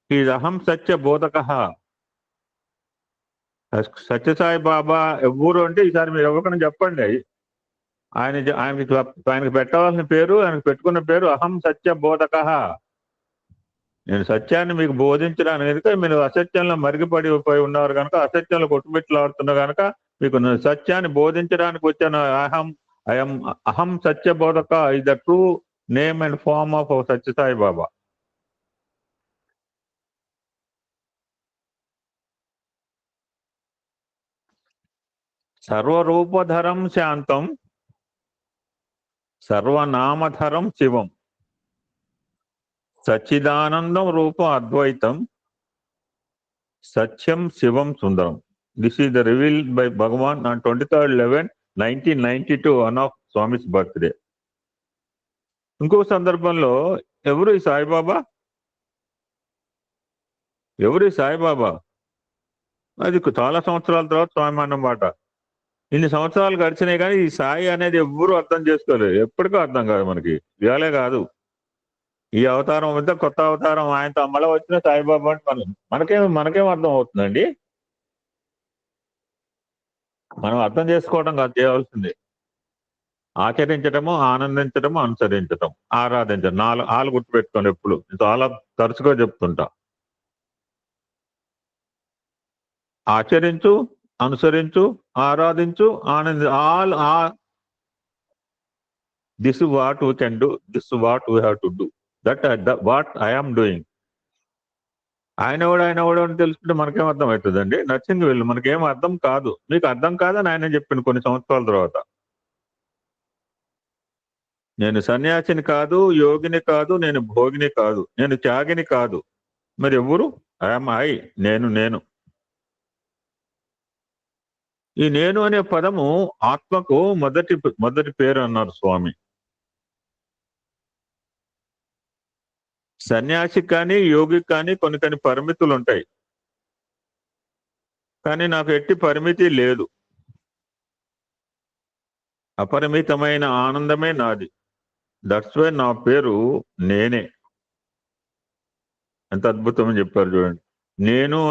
ఈజ్ అహం సత్య బోధక. సత్యసాయి బాబా ఎవరు అంటే ఈసారి మీరు ఎవరికైనా చెప్పండి. ఆయనకి పెట్టవలసిన పేరు, ఆయనకు పెట్టుకున్న పేరు అహం సత్య బోధక. నేను సత్యాన్ని మీకు బోధించడానికి, మీరు అసత్యంలో మరిగిపడిపోయి ఉన్నారు కనుక, అసత్యంలో కొట్టుమిట్లాడుతున్నా కనుక మీకు సత్యాన్ని బోధించడానికి వచ్చాను. అహం సత్య బోధక is the true name and form of Sathya Sai Baba. సర్వరూపధరం శాంతం సర్వనామధరం శివం సచ్చిదానందం రూపం అద్వైతం సత్యం శివం సుందరం. This is the revealed by Bhagavan on 23rd 11, 1992 on of Swami's birthday. ఇంకో సందర్భంలో ఎవరు ఈ సాయిబాబా? ఎవరు ఈ సాయిబాబా? అది చాలా సంవత్సరాల తర్వాత స్వామి అన్నమాట. ఇన్ని సంవత్సరాలు గడిచినాయి కానీ ఈ సాయి అనేది ఎవ్వరూ అర్థం చేసుకోలేదు. ఎప్పటికో అర్థం కాదు మనకి, ఇవాళే కాదు. ఈ అవతారం మీద కొత్త అవతారం ఆయనతో మళ్ళీ వచ్చిన సాయిబాబా అంటే మనకేం అర్థం అవుతుందండి? మనం అర్థం చేసుకోవడం కాదు చేయవలసింది, ఆచరించడము, ఆనందించడము, అనుసరించడం, ఆరాధించడం. 4 గుర్తుపెట్టుకోండి ఎప్పుడు. చాలా తరచుగా చెప్తుంటా. ఆచరించు, అనుసరించు, ఆరాధించు, all this is what we can do, this is what we have to do, that what I am doing. ఆయన ఎవడు అని తెలుసుకుంటే మనకేం అర్థం అవుతుందండి? నచ్చింది వీళ్ళు, మనకేం అర్థం కాదు. మీకు అర్థం కాదని ఆయన చెప్పింది కొన్ని సంవత్సరాల తర్వాత. నేను సన్యాసిని కాదు, యోగిని కాదు, నేను భోగిని కాదు, నేను త్యాగిని కాదు. మరి ఎవరు? ఐఎమ్ ఐ, నేను. ఈ నేను అనే పదము ఆత్మకు మొదటి పేరు అన్నారు స్వామి. సన్యాసికి కానీ యోగికి కానీ కొన్ని పరిమితులు ఉంటాయి, కానీ నాకు ఎట్టి పరిమితి లేదు. అపరిమితమైన ఆనందమే నాది. దట్స్ వై నా పేరు నేనే. ఎంత అద్భుతం చెప్పారు చూడండి. నేనే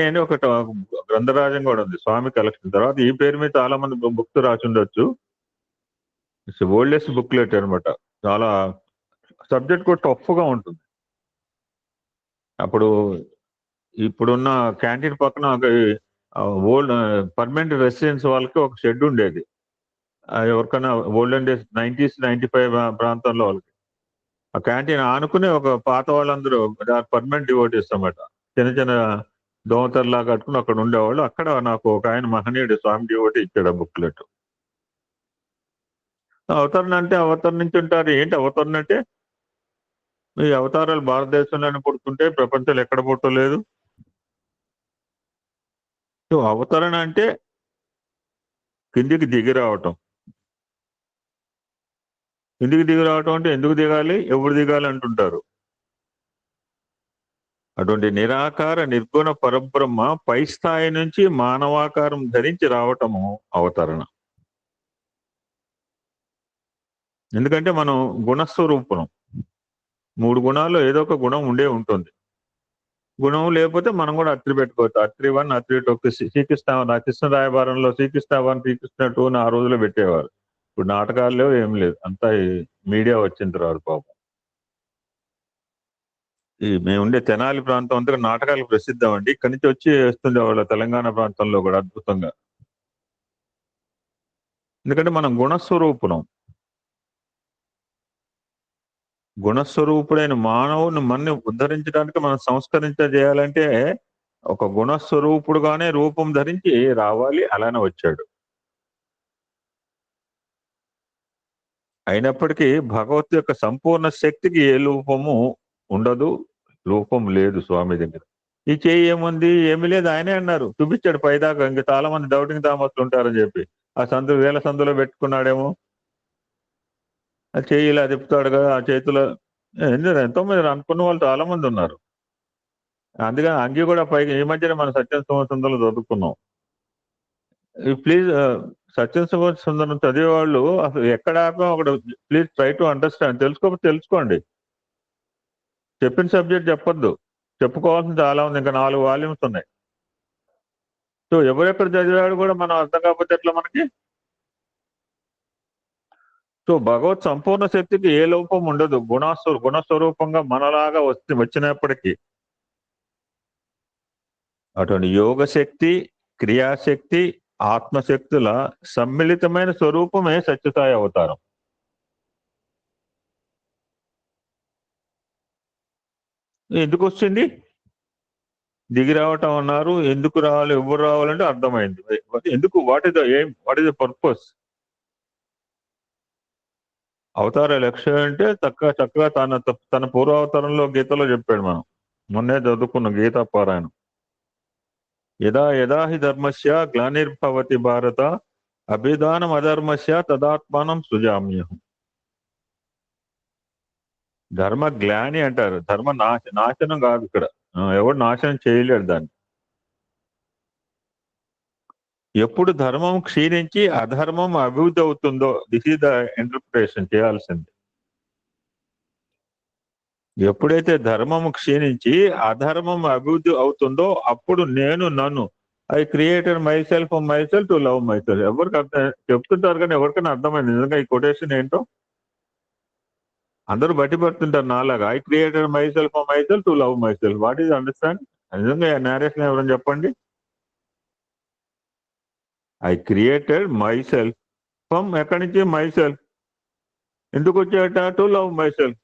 అని ఒక గ్రంథరాజం కూడా ఉంది స్వామి కలెక్షన్. తర్వాత ఈ పేరు మీద చాలా మంది బుక్స్ రాసి ఉండొచ్చు. ఇట్స్ ఓల్డెస్ట్ బుక్లెట్ అనమాట. చాలా సబ్జెక్ట్ కూడా టఫ్ గా ఉంటుంది. ఇప్పుడున్న క్యాంటీన్ పక్కన ఓల్డ్ పర్మనెంట్ రెసిడెన్స్ వాళ్ళకి ఒక షెడ్ ఉండేది. ఎవరికైనా ఓల్డెన్ డేస్ 90s 95 ప్రాంతంలో వాళ్ళకి ఆ క్యాంటీన్ ఆనుకుని ఒక పాత వాళ్ళందరూ పర్మనెంట్ డివోటీస్ అన్నమాట. చిన్న చిన్న దోమతరలా కట్టుకుని అక్కడ ఉండేవాళ్ళు. అక్కడ నాకు ఒక ఆయన మహనీయుడు స్వామి డివోటీ ఇచ్చాడు ఆ బుక్లెట్. అవతరణ అంటే అవతరణించుంటారు. ఏంటి అవతరణ అంటే? ఈ అవతారాలు భారతదేశంలోనే పుడుతుంటే ప్రపంచంలో ఎక్కడ పుట్టలేదు. సో అవతరణ అంటే కిందికి దిగి రావటం. కిందికి దిగి రావటం అంటే ఎందుకు దిగాలి, ఎప్పుడు దిగాలి అంటుంటారు. అటువంటి నిరాకార నిర్గుణ పరబ్రహ్మ పై స్థాయి నుంచి మానవాకారం ధరించి రావటము అవతరణ. ఎందుకంటే మనం గుణస్వరూపం. 3 గుణాల్లో ఏదో ఒక గుణం ఉండే ఉంటుంది. గుణం లేకపోతే మనం కూడా అత్రి పెట్టుకోవచ్చు. అత్రి 1, అత్రి 2. శ్రీకృష్ణ కృష్ణ రాయబారంలో శ్రీకృష్ణ 1, శ్రీకృష్ణ 2 ఆ రోజులో పెట్టేవారు. ఇప్పుడు నాటకాలు లేవు, ఏం లేదు. అంతా ఈ మీడియా వచ్చిన తర్వాత పాపం. ఈ మేముండే తెనాలి ప్రాంతం అంతా నాటకాలు ప్రసిద్ధం అండి. ఇక్కడి నుంచి వచ్చి వేస్తుంది వాళ్ళ తెలంగాణ ప్రాంతంలో కూడా అద్భుతంగా. ఎందుకంటే మనం గుణస్వరూపులం. గుణస్వరూపుడైన మానవుని మన్ని ఉద్ధరించడానికి మనం సంస్కరించేయాలంటే ఒక గుణస్వరూపుడుగానే రూపం ధరించి రావాలి. అలానే వచ్చాడు. అయినప్పటికీ భగవత్ యొక్క సంపూర్ణ శక్తికి ఏ రూపము ఉండదు, రూపం లేదు స్వామి దగ్గర. ఈ చేయి ఏముంది, ఏమీ లేదు, ఆయనే అన్నారు. చూపించాడు పైదాకా. ఇంకా చాలా మంది డౌటింగ్ థామస్లు ఉంటారని చెప్పి ఆ సందు వేల సందులో పెట్టుకున్నాడేమో. ఆ చేయి ఇలా తిప్పుతాడు కదా, ఆ చేతిలో ఎంతో మంది అనుకున్న వాళ్ళు చాలా మంది ఉన్నారు. అందుకని అంగి కూడా పైకి ఈ మధ్యనే మనం సత్యం సుందరం చదువుకున్నాం. ప్లీజ్ సత్యం సుందరం చదివేవాళ్ళు అసలు ఎక్కడ ఒకటి ప్లీజ్ ట్రై టు అండర్స్టాండ్. తెలుసుకోకపోతే తెలుసుకోండి. చెప్పిన సబ్జెక్ట్ చెప్పొద్దు. చెప్పుకోవాల్సింది చాలా ఉంది. ఇంకా 4 వాల్యూమ్స్ ఉన్నాయి. సో ఎవరెక్కడ చదివాడు కూడా మనం అర్థం కాకపోతే ఎట్లా మనకి? సో భగవత్ సంపూర్ణ శక్తికి ఏ లోపం ఉండదు. గుణస్వరూపంగా మనలాగా వచ్చినప్పటికీ అటువంటి యోగ శక్తి, క్రియాశక్తి, ఆత్మశక్తుల సమ్మిళితమైన స్వరూపమే సత్యసాయి అవతారం. ఎందుకు వచ్చింది? దిగి రావటం అన్నారు. ఎందుకు రావాలి, ఎవరు రావాలంటే అర్థమైంది. ఎందుకు? What is the aim, what is the purpose? అవతార లక్ష్యం అంటే చక్కగా తన పూర్వావతారంలో గీతలో చెప్పాడు. మనం మొన్నే చదువుకున్న గీతా పారాయణం. యదా యదా హి ధర్మస్య గ్లానిర్భవతి భారత అభిధానం అధర్మస్య తదాత్మానం సృజామ్యహం. ధర్మ గ్లాని అంటారు. ధర్మ నాశనం కాదు ఇక్కడ. ఎవడు నాశనం చేయలేడు దాన్ని. ఎప్పుడు ధర్మం క్షీణించి అధర్మం అభివృద్ధి అవుతుందో, దిస్ ఈజ్ ద ఇంటర్ప్రిటేషన్ చేయాల్సింది. ఎప్పుడైతే ధర్మం క్షీణించి అధర్మం అభివృద్ధి అవుతుందో అప్పుడు నేను నన్ను I created myself to love my self. ఎవరికి అర్థం చెప్తుంటారు కానీ ఎవరికైనా అర్థమైంది నిజంగా ఈ కొటేషన్ ఏంటో? అందరూ బట్టి పడుతుంటారు నాలాగా. I created myself to love myself. What is understand? నిజంగా నేరేషన్ ఎవరైనా చెప్పండి. I created myself from ఎక్కడి నుంచి? Myself. ఎందుకు వచ్చాట? To love myself.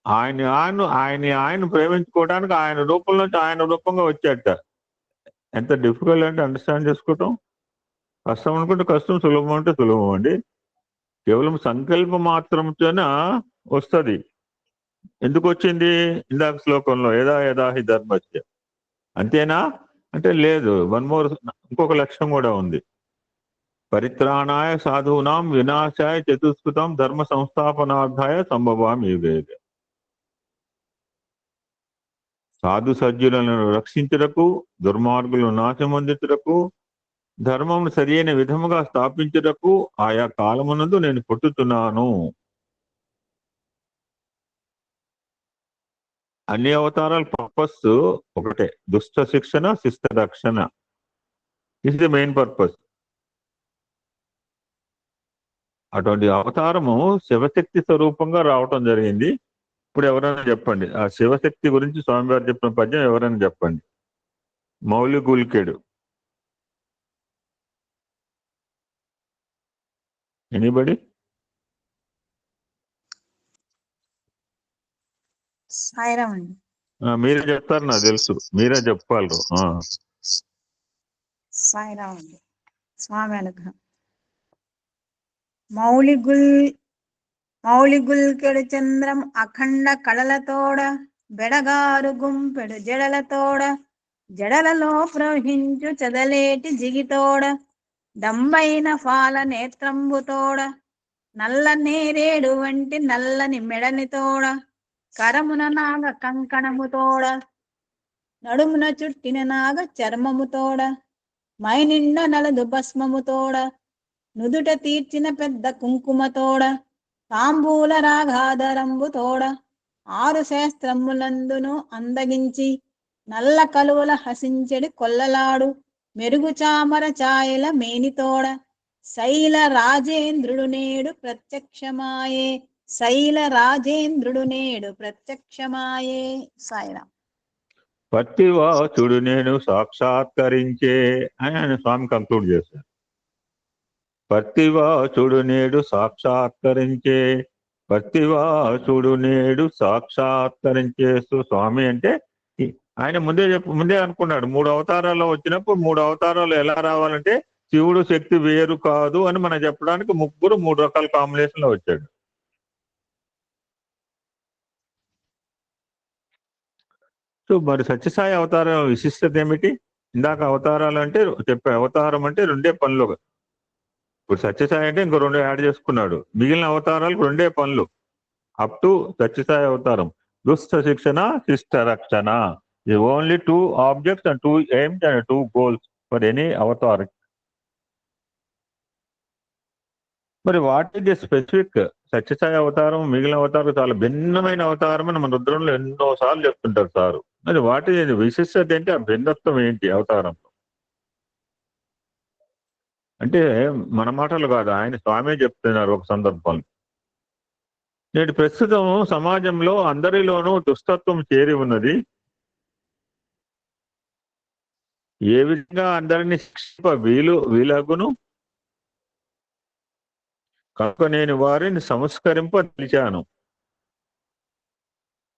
ఆయన ప్రేమించుకోవడానికి ఆయన రూపం నుంచి ఆయన రూపంగా వచ్చాట. ఎంత డిఫికల్ట్ అంటే అండర్స్టాండ్ చేసుకోవటం. కష్టం అనుకుంటే కష్టం, సులభం అంటే సులభం అండి. కేవలం సంకల్ప మాత్రంతోనే వస్తుంది. ఎందుకు వచ్చింది? ఇందాక శ్లోకంలో యదా యదా హి ధర్మస్య. అంతేనా అంటే లేదు. ఇంకొక లక్ష్యం కూడా ఉంది. పరిత్రాణాయ సాధూనాం వినాశాయ చతుష్కృతం ధర్మ సంస్థాపనార్థాయ సంభవామి యుగే. సాధు సజ్జులను రక్షించుటకు, దుర్మార్గులను నాశమొందించుటకు, ధర్మం సరియైన విధముగా స్థాపించుటకు ఆయా కాలమునందు నేను పుట్టుతున్నాను. అన్ని అవతారాల పర్పస్ ఒకటే, దుష్ట శిక్షణ, శిష్ట రక్షణ. Is the main purpose. అటువంటి అవతారము శివశక్తి స్వరూపంగా రావటం జరిగింది. ఇప్పుడు ఎవరైనా చెప్పండి, ఆ శివశక్తి గురించి స్వామివారు చెప్పిన పద్యం ఎవరైనా చెప్పండి. మౌలి గుల్కెడు. ఎనీబడి? సాయిరామ్ అండి. మీరే చెప్తారు, నాకు తెలుసు, మీరే చెప్పగలరు. సాయిరామ్ అండి. స్వామి అనుగ్రహం. మౌలిగుల్ మౌలిగుల్కెడు చంద్రం అఖండ కళలతోడ బెడగారు గుంపెడు జడలతోడ జడలలో ప్రవహించు చదలేటి జిగితోడ డంబైన ఫాల నేత్రంబుతోడ నల్ల నేరేడు వంటి నల్లని మెడనితోడ కరమున నాగ కంకణముతోడ నడుమున చుట్టిన నాగ చర్మముతోడ మైనిండ నలదు భస్మముతోడ నుదుట తీర్చిన పెద్ద కుంకుమతోడ తాంబూల రాగాధరంబుతోడ 6 శాస్త్రములందును అందగించి నల్ల కలువల హసించెడి కొల్లలాడు మెరుగు చామర ఛాయల మేనితోడ శైల రాజేంద్రుడు నేడు ప్రత్యక్షమాయే శైల రాజేంద్రుడు నేడు ప్రత్యక్షమాయే. సాయిరామ్. పత్తివాచుడు నేను సాక్షాత్కరించే అని ఆయన స్వామి కంక్లూడ్ చేశారు. పత్తివాచుడు నేడు సాక్షాత్కరించే, పత్తివాచుడు నేడు సాక్షాత్కరించేస్తూ స్వామి అంటే ఆయన ముందే అనుకున్నాడు. 3 అవతారాల్లో వచ్చినప్పుడు 3 అవతారాలు ఎలా రావాలంటే శివుడు శక్తి వేరు కాదు అని మనం చెప్పడానికి ముగ్గురు 3 రకాల కాంబినేషన్ లో వచ్చాడు. సో మరి సత్యసాయి అవతారం విశిష్టత ఏమిటి? ఇందాక అవతారాలు అంటే చెప్పే అవతారం అంటే 2 పనులు. ఇప్పుడు సత్యసాయి అంటే ఇంకో 2 యాడ్ చేసుకున్నాడు. మిగిలిన అవతారాలకు 2 పనులు అప్ టు సత్యసాయి అవతారం. దుష్ట శిక్షణ, శిష్ట రక్షణ. Only 2 objects and 2 aims and 2 goals for any avatar. మరి what is the specific? Sathya Sai అవతారం మిగిలిన అవతారం చాలా భిన్నమైన అవతారం అని మన రుద్రంలో ఎన్నో సార్లు చెప్తుంటారు సారు. మరి వాటి విశిష్టత ఏంటి? ఆ భిన్నత్వం ఏంటి అవతారం అంటే? మన మాటలు కాదు, ఆయన స్వామి చెప్తున్నారు ఒక సందర్భంలో. నేటి ప్రస్తుతం సమాజంలో అందరిలోనూ దుష్టత్వం చేరి ఉన్నది. ఏ విధంగా అందరినీ శిక్షింప వీలగును కనుక నేను వారిని సంస్కరింప పిలిచాను.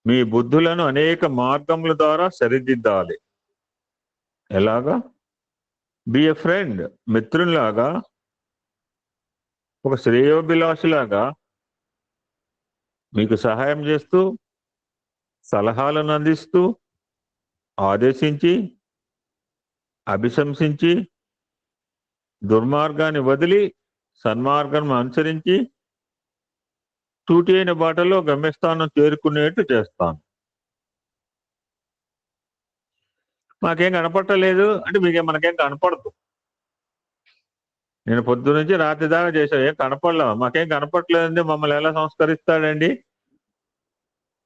మీ బుద్ధులను అనేక మార్గముల ద్వారా సరిదిద్దాలి. ఎలాగా? బి ఎ ఫ్రెండ్, మిత్రులాగా, ఒక శ్రేయోభిలాషిలాగా మీకు సహాయం చేస్తూ, సలహాలను అందిస్తూ, ఆదేశించి, అభిశంసించి, దుర్మార్గాన్ని వదిలి సన్మార్గం అనుసరించి తూటి అయిన బాటలో గమ్యస్థానం చేరుకునేట్టు చేస్తాను. మాకేం కనపడలేదు అంటే మనకేం కనపడదు. నేను పొద్దు నుంచి రాత్రి దాకా చేశాను, ఏం కనపడలే, మాకేం కనపడలేదండి, మమ్మల్ని ఎలా సంస్కరిస్తాడండి?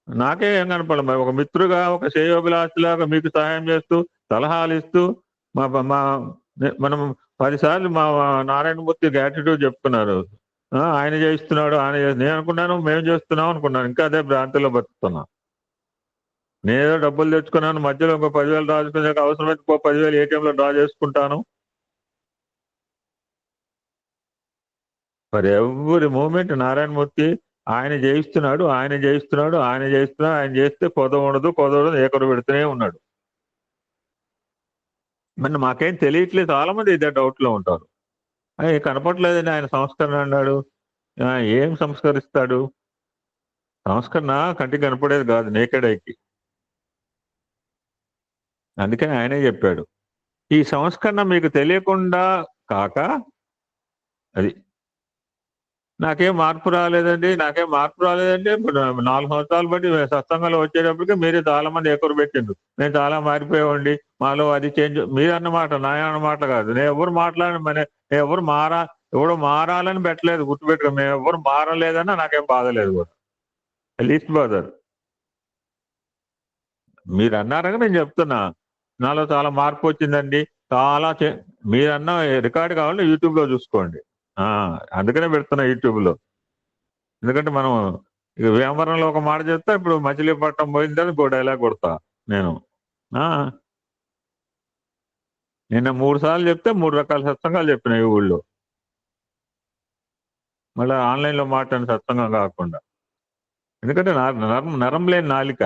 నాకేం కనపడలేదు. మరి ఒక మిత్రుగా, ఒక శ్రేయోభిలాషిలాగా మీకు సహాయం చేస్తూ, సలహాలు ఇస్తూ, మనం 10 సార్లు మా నారాయణమూర్తి గ్రాటిట్యూడ్ చెప్పుకున్నారు. ఆయన చేయిస్తున్నాడు, నేను అనుకున్నాను మేము చేస్తున్నాం అనుకున్నాను. ఇంకా అదే భ్రాంతిలో బతుకుతున్నా. నేనేదో డబ్బులు తెచ్చుకున్నాను, మధ్యలో ఇంకో 10,000 డ్రా చేసుకునే అవసరమైతే 10,000 ఏటీఎంలో డ్రా చేసుకుంటాను. ఫర్ ఎవ్రీ మూమెంట్ నారాయణమూర్తి ఆయన చేయిస్తున్నాడు, ఆయన చేస్తే కొదవడదు ఏకరు పెడుతూనే ఉన్నాడు. మరి మాకేం తెలియట్లేదు. చాలా మంది ఇదే డౌట్ లో ఉంటారు. కనపట్లేదని ఆయన సంస్కరణ అన్నాడు. ఏం సంస్కరిస్తాడు? సంస్కరణ కంటికి కనపడేది కాదు, నేకెడ్ ఐకి. అందుకని ఆయనే చెప్పాడు, ఈ సంస్కరణ మీకు తెలియకుండా కాక, అది నాకేం మార్పు రాలేదండి ఇప్పుడు 4 సంవత్సరాలు బట్టి సత్సంగంలో వచ్చేటప్పటికి మీరే చాలా మంది ఎకరు పెట్టిండ్రు. నేను చాలా మారిపోయామండి, మాలో అది చేంజ్. మీరు అన్నమాట, నా అన్నమాట కాదు. నేను ఎవరు మారాలని పెట్టలేదు, గుర్తుపెట్టుకో. మేము ఎవరు మారలేదన్నా నాకేం బాధలేదు కూడా, లీస్ట్ బాధర్. మీరు అన్నారని నేను చెప్తున్నా, నాలో చాలా మార్పు వచ్చిందండి. మీరన్న రికార్డు కావాలంటే యూట్యూబ్ లో చూసుకోండి. అందుకనే పెడుతున్నా యూట్యూబ్ లో. ఎందుకంటే మనం ఇక వ్యాపారంలో ఒక మాట చెప్తా, ఇప్పుడు మచిలీపట్నం పోయిందని ఇంకో డైలాగ్ కొడతా నేను. నిన్న 3 సార్లు చెప్తే 3 రకాల సత్సంగాలు చెప్పిన ఈ ఊళ్ళో. మళ్ళీ ఆన్లైన్లో మాట్లాడిన సత్సంగం కాకుండా ఎందుకంటే నరం లేని నాలిక.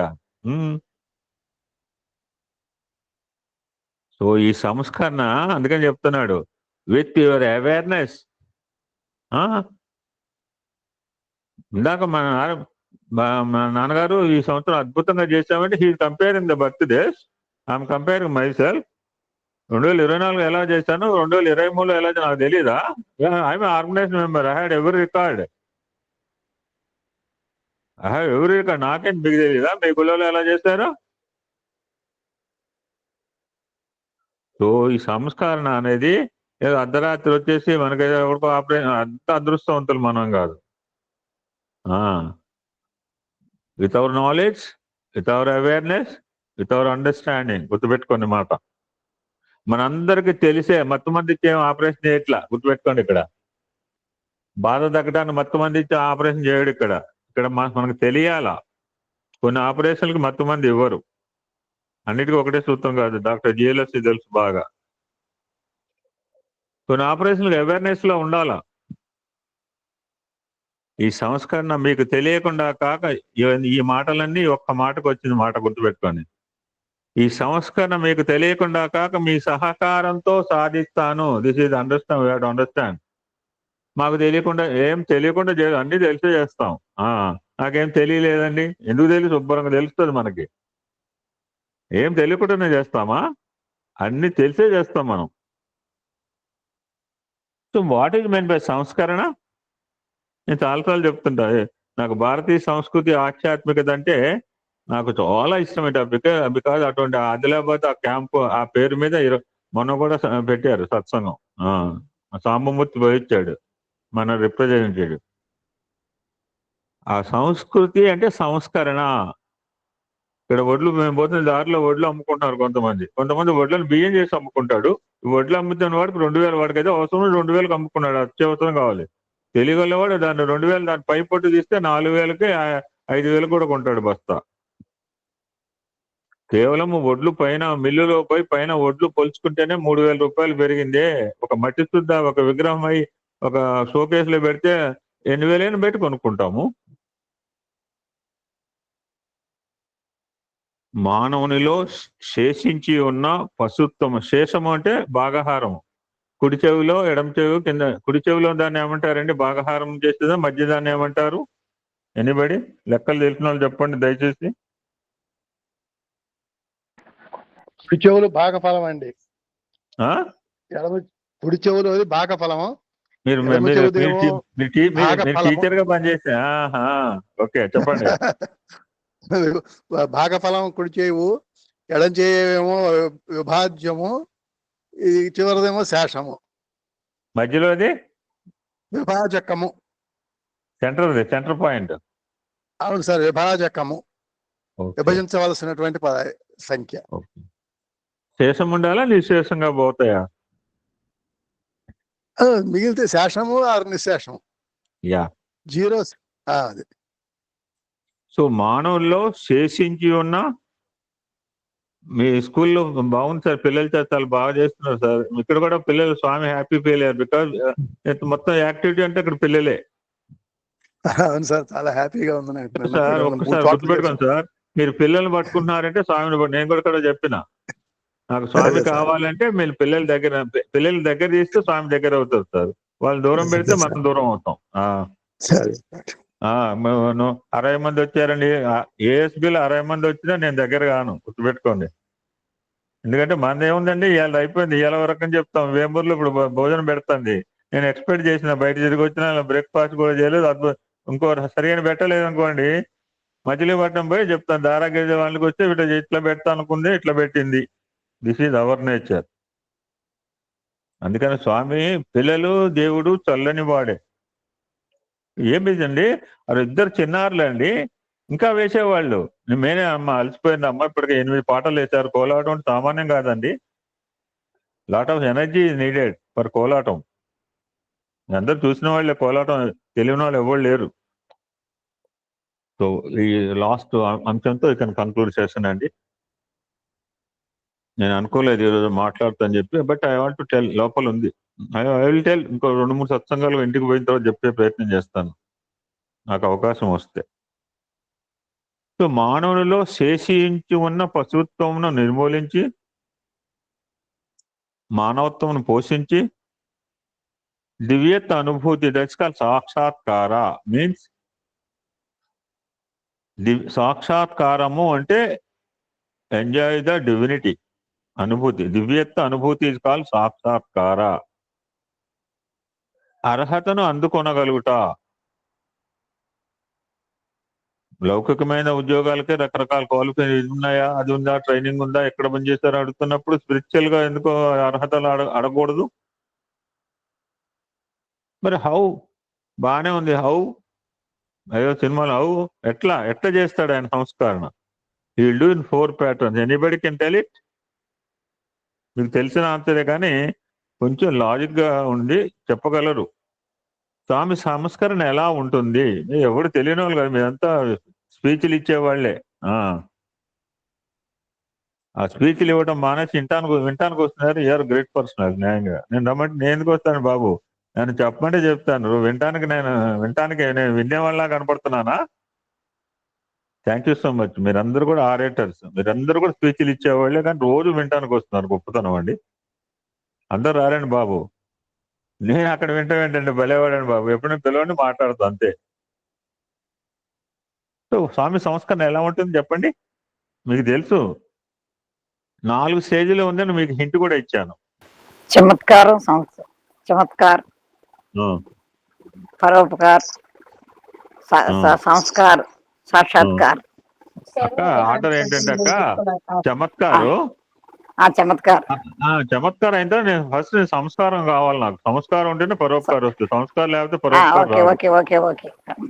సో ఈ సంస్కరణ అందుకని చెప్తున్నాడు, విత్ యువర్ అవేర్నెస్. ఇందాక మా నాన్నగారు ఈ సంవత్సరం అద్భుతంగా చేశామంటే he comparing the birthdays, I'm comparing my self. 2024 ఎలా చేశాను, 2023 ఎలా నాకు తెలీదా? I'm organised member, I had every record. నాకేంటి మీకు తెలీదా మీ గుళ్ళలో ఎలా చేశారో? సో ఈ సంస్కరణ అనేది ఏదో అర్ధరాత్రి వచ్చేసి మనకైతే ఎవరికో ఆపరేషన్, అంత అదృష్టవంతులు మనం కాదు. With our knowledge, with our awareness, with our understanding. గుర్తుపెట్టుకోండి మాట. మనందరికి తెలిసే మత్తు మంది ఇచ్చే ఆపరేషన్ చేయట్లా. గుర్తుపెట్టుకోండి, ఇక్కడ బాధ తగ్గడానికి మత్తు మంది ఇచ్చే ఆపరేషన్ చేయడు. ఇక్కడ మనకు తెలియాలా. కొన్ని ఆపరేషన్లకి మత్తు మంది ఇవ్వరు. అన్నిటికీ ఒకటే సూత్రం కాదు. డాక్టర్ జిఎల్ఎస్సి తెలుసు బాగా. కొన్ని ఆపరేషన్లకు అవేర్నెస్ లో ఉండాలా. ఈ సంస్కరణ మీకు తెలియకుండా కాక ఈ మాటలన్నీ ఒక్క మాటకు వచ్చింది మాట. గుర్తుపెట్టుకోండి, ఈ సంస్కరణ మీకు తెలియకుండా కాక మీ సహకారంతో సాధిస్తాను. This is understand, we have to understand. మాకు తెలియకుండా ఏం తెలియకుండా అన్ని తెలిసే చేస్తాం. నాకేం తెలియలేదండి, ఎందుకు తెలియదు? శుభ్రంగా తెలుస్తుంది మనకి. ఏం తెలియకుండానే చేస్తామా? అన్ని తెలిసే చేస్తాం మనం. So what is men by సంస్కరణ? నేను చాలాసార్లు చెప్తుంటా, నాకు భారతీయ సంస్కృతి ఆధ్యాత్మికత అంటే నాకు చాలా ఇష్టం. బికాజ్ అటువంటి ఆదిలాబాద్ ఆ క్యాంపు ఆ పేరు మీద మొన్న కూడా పెట్టారు సత్సంగం. సాంబమూర్తి పోయించాడు మన రిప్రజెంటేటివ్. ఆ సంస్కృతి అంటే సంస్కరణ. ఇక్కడ వడ్లు మేము పోతున్న దారిలో వడ్లు అమ్ముకుంటున్నారు కొంతమంది వడ్లను బియ్యం చేసి అమ్ముకుంటాడు. వడ్లు అమ్ముతున్న వాడికి 2000, వాడికి అయితే అవసరం 2000కి అమ్ముకున్నాడు, అత్యవసరం కావాలి. తెలియగలవాడు దాన్ని 2000 దాని పై పొట్టు తీస్తే 4000కి 5000 కూడా కొంటాడు బస్తా. కేవలం వడ్లు పైన మిల్లులో పోయి పైన వడ్లు పొలుచుకుంటేనే 3000 రూపాయలు పెరిగిందే. ఒక మట్టి శుద్ధ ఒక విగ్రహం అయి ఒక షోకేస్ లో పెడితే 8000 పెట్టి కొనుక్కుంటాము. మానవునిలో శేషించి ఉన్న పశుత్వము. శేషము అంటే భాగహారం. కుడి చెవిలో ఎడమ చెవి కింద. కుడి చెవిలో దాన్ని ఏమంటారండి? భాగహారం చేసేదా? మధ్య దాన్ని ఏమంటారు? ఎనీబడి లెక్కలు తెలిసిన వాళ్ళు చెప్పండి దయచేసి. కుడి చెవులు భాగఫలం అండి. కుడి చెవులు భాగఫలము. మీరు టీచర్ గా పనిచేసే. ఓకే, చెప్పండి. భాగఫలం కుడి చేవు, ఎడం చేయమో విభాజ్యము, ఈ చివరిదేమో శేషము, మధ్యలోది విభాజకము. Center point. అవును సార్, విభాజకము, విభజించవలసినటువంటి సంఖ్య. శేషం ఉండాలా నిశేషంగా పోతాయా? మిగిలితే శేషము ఆరు నిశేషము. Yeah, zero. అది సో మానవుల్లో శేషించి ఉన్న. మీ స్కూల్లో బాగుంది సార్, పిల్లలు చాలా బాగా చేస్తున్నారు సార్. ఇక్కడ కూడా పిల్లలు స్వామి హ్యాపీ ఫీల్ అయ్యారు. బికాజ్ మొత్తం యాక్టివిటీ అంటే ఇక్కడ పిల్లలే. అవును సార్, చాలా హ్యాపీగా ఉంది సార్. ఒక్కసారి గుర్తుపెట్టుకోండి సార్, మీరు పిల్లల్ని పట్టుకుంటున్నారంటే స్వామిని నేను కూడా చెప్పిన, నాకు స్వామి కావాలంటే మీరు పిల్లల దగ్గర తీస్తే స్వామి దగ్గర అవుతుంది సార్. వాళ్ళు దూరం పెడితే మనం దూరం అవుతాం. 60 మంది వచ్చారండి, ఏఎస్బీలో 60 మంది వచ్చినా నేను దగ్గర కాను. గుర్తుపెట్టుకోండి. ఎందుకంటే మనది ఏముందండి, ఇవాళ అయిపోయింది, ఇవాళ వరకు అని చెప్తాం. వేంబూరులో ఇప్పుడు భోజనం పెడుతుంది. నేను ఎక్స్పెక్ట్ చేసిన బయట తిరిగి వచ్చినా బ్రేక్ఫాస్ట్ కూడా చేయలేదు. ఇంకో సరిగా పెట్టలేదు అనుకోండి, మచిలీపట్నం పోయి చెప్తాను దారాగిరి వాళ్ళకి వస్తే ఇట్లా పెడతా అనుకుంది, ఇట్లా పెట్టింది. This is our nature. అందుకని స్వామి పిల్లలు దేవుడు చల్లని వాడే. ఏమిటండి అది ఇద్దరు చిన్నారులే అండి, ఇంకా వేసేవాళ్ళు. మేనే అమ్మ అలసిపోయింది అమ్మ, ఇప్పటికే 8 పాటలు వేశారు. కోలాటం అంటే సామాన్యం కాదండి. Lot of energy is needed for Kolatam. అందరు చూసిన వాళ్ళే కోలాటం, తెలియని వాళ్ళు ఎవరు లేరు. సో ఈ లాస్ట్ అంశంతో ఇక్కడ కన్క్లూడ్ చేస్తానండి. నేను అనుకోలేదు ఈరోజు మాట్లాడుతాను చెప్పి, but I want to tell. లోపల ఉంది, ఐ విల్ టెల్. ఇంకో 2-3 సత్సంగాలు ఇంటికి పోయిన తర్వాత చెప్పే ప్రయత్నం చేస్తాను నాకు అవకాశం వస్తే. సో మానవునిలో శేషించి ఉన్న పశుత్వమును నిర్మూలించి మానవత్వమును పోషించి దివ్యత్వ అనుభూతి దశకాల సాక్షాత్కార మీన్స్ సాక్షాత్కారము అంటే ఎంజాయ్ ద డివినిటీ అనుభూతి. దివ్యత్వ అనుభూతి ఇస్ కాల్ సాక్షాత్కార. అర్హతను అందుకొనగలుగుట. లౌకికమైన ఉద్యోగాలకే రకరకాల క్వాలిఫికేషన్ ఉన్నాయా, అది ఉందా, ట్రైనింగ్ ఉందా, ఎక్కడ పని చేస్తారో అడుగుతున్నప్పుడు స్పిరిచువల్ గా ఎందుకో అర్హతలు అడగకూడదు? మరి హౌ? బానే ఉంది. హౌ? అయ్యో సినిమాలో హౌ ఎట్లా చేస్తాడు ఆయన సంస్కరణ? He will do in 4 patterns. Anybody can tell it. మీకు తెలిసిన ఆన్సరే కానీ కొంచెం లాజిక్ గా ఉండి చెప్పగలరు. స్వామి సంస్కరణ ఎలా ఉంటుంది? ఎవరు తెలియని వాళ్ళు కదా, మీరంతా స్పీచ్లు ఇచ్చేవాళ్లే. ఆ స్పీచ్లు ఇవ్వడం మానేసి వింటానికి వస్తున్నారు. You are great person. న్యాయంగా నేను రమ్మంటే నేను ఎందుకు వస్తాను బాబు? నేను చెప్పమంటే చెప్తాను. వినటానికి నేను వినేవాళ్ళ కనపడుతున్నానా? Thank you so much. మీరందరూ కూడా ఆరేటర్స్, మీరందరూ కూడా స్పీచ్లు ఇచ్చేవాళ్ళే, కానీ రోజు వినటానికి వస్తున్నారు. గొప్పతనం అండి. అందరూ రారండి బాబు. నేను అక్కడ ఏంటంటే భలేవాడండి బాబు. ఎప్పుడైనా పిలవండి, మాట్లాడతాను అంతే. సో స్వామి సంస్కరణ ఎలా ఉంటుంది చెప్పండి. మీకు తెలుసు 4 స్టేజ్లో ఉందని మీకు హింట్ కూడా ఇచ్చాను. చమత్కారం, చమత్కార్, పరోపకార్, సంస్కార్, సాక్షాత్కార్. అక్క ఆర్డర్ ఏంటంటే అక్క చమత్కారు. చమత్కారం అయితే నేను ఫస్ట్ సంస్కారం కావాలి. నాకు సంస్కారం ఉంటేనే పరోపకారం వస్తుంది. సంస్కారం లేకపోతే పరోపకారం.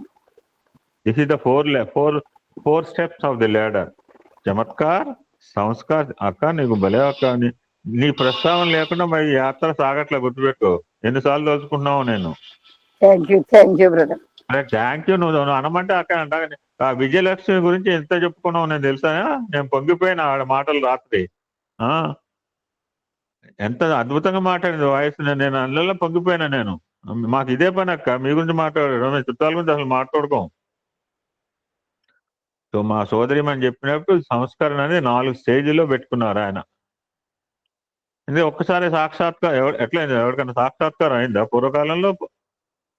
This is the 4 steps of the ladder. Chamatkar, Sanskar. అక్క నీకు భలే అక్క, నీ ప్రస్తావన లేకుండా మరి యాత్ర సాగట్లే, గుర్తుపెట్టుకో. ఎన్నిసార్లు తలుచుకున్నావు నేను. Thank you. నువ్వు అనమంటే అక్క అంట. ఆ విజయలక్ష్మి గురించి ఎంత చెప్పుకున్నావు నేను తెలుసా? నేను పొంగిపోయిన ఆడ మాటలు రాత్రి. ఎంత అద్భుతంగా మాట్లాడింది వాయిస్. నేను అందులో పొంగిపోయినా. నేను మాకు ఇదే పని అక్క, మీ గురించి మాట్లాడడం. మేము చుట్టాల గురించి అసలు మాట్లాడుకోం. సో మా సోదరి అని చెప్పినప్పుడు సంస్కరణ అనేది 4 స్టేజ్లో పెట్టుకున్నారు ఆయన. ఇది ఒక్కసారి సాక్షాత్కారం ఎట్లయింది? ఎవరికైనా సాక్షాత్కారం అయిందా? పూర్వకాలంలో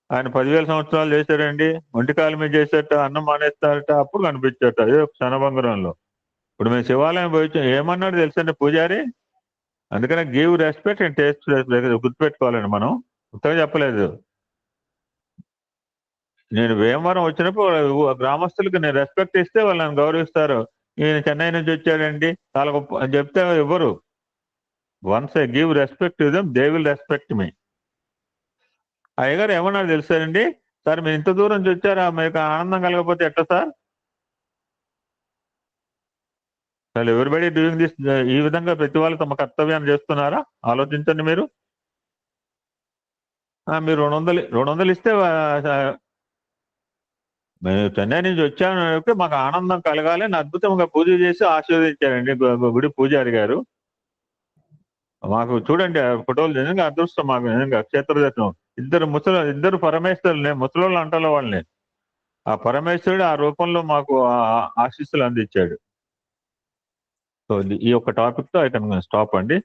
ఆయన 10,000 సంవత్సరాలు చేశాడండి. ఒంటికాల మీద చేసేట, అన్నం మానేస్తారట, అప్పుడు కనిపించారట. అదే క్షణభంగురంలో. ఇప్పుడు మేము శివాలయం పోయి ఏమన్నాడు తెలుసండి పూజారి? అందుకనే గివ్ రెస్పెక్ట్ అండ్ టేస్ట్ గుర్తుపెట్టుకోవాలండి. మనం కొత్తగా చెప్పలేదు. నేను వేమవరం వచ్చినప్పుడు గ్రామస్తులకు నేను రెస్పెక్ట్ ఇస్తే వాళ్ళు నన్ను గౌరవిస్తారు. ఈయన చెన్నై నుంచి వచ్చాడండి చాలా గొప్ప అని చెప్తే ఎవరు? Once I give respect to them, they will respect me. అయ్యగారు ఏమన్నారు తెలుసారండి? సార్ మీరు ఇంత దూరం నుంచి వచ్చారా, మీకు ఆనందం కలగకపోతే ఎట్లా సార్? అసలు ఎవరిబడి డూయింగ్ దిస్. ఈ విధంగా ప్రతి వాళ్ళు తమ కర్తవ్యాన్ని చేస్తున్నారా? ఆలోచించండి మీరు. మీరు 200 ఇస్తే మేము చెన్నై నుంచి వచ్చాను అంటే మాకు ఆనందం కలగాలి అని అద్భుతంగా పూజ చేసి ఆశీర్వదించారండి గుడి పూజారి గారు. మాకు చూడండి ఫోటోలు నిజంగా అదృష్టం. మాకు నిజంగా క్షేత్ర దర్శనం. ఇద్దరు పరమేశ్వరులే, ముసలోళ్ళు అంటారు వాళ్ళని. ఆ పరమేశ్వరుడు ఆ రూపంలో మాకు ఆశీస్సులు అందించాడు. సో ఈ యొక్క టాపిక్ తో ఐ కెన్ స్టాప్ అండి.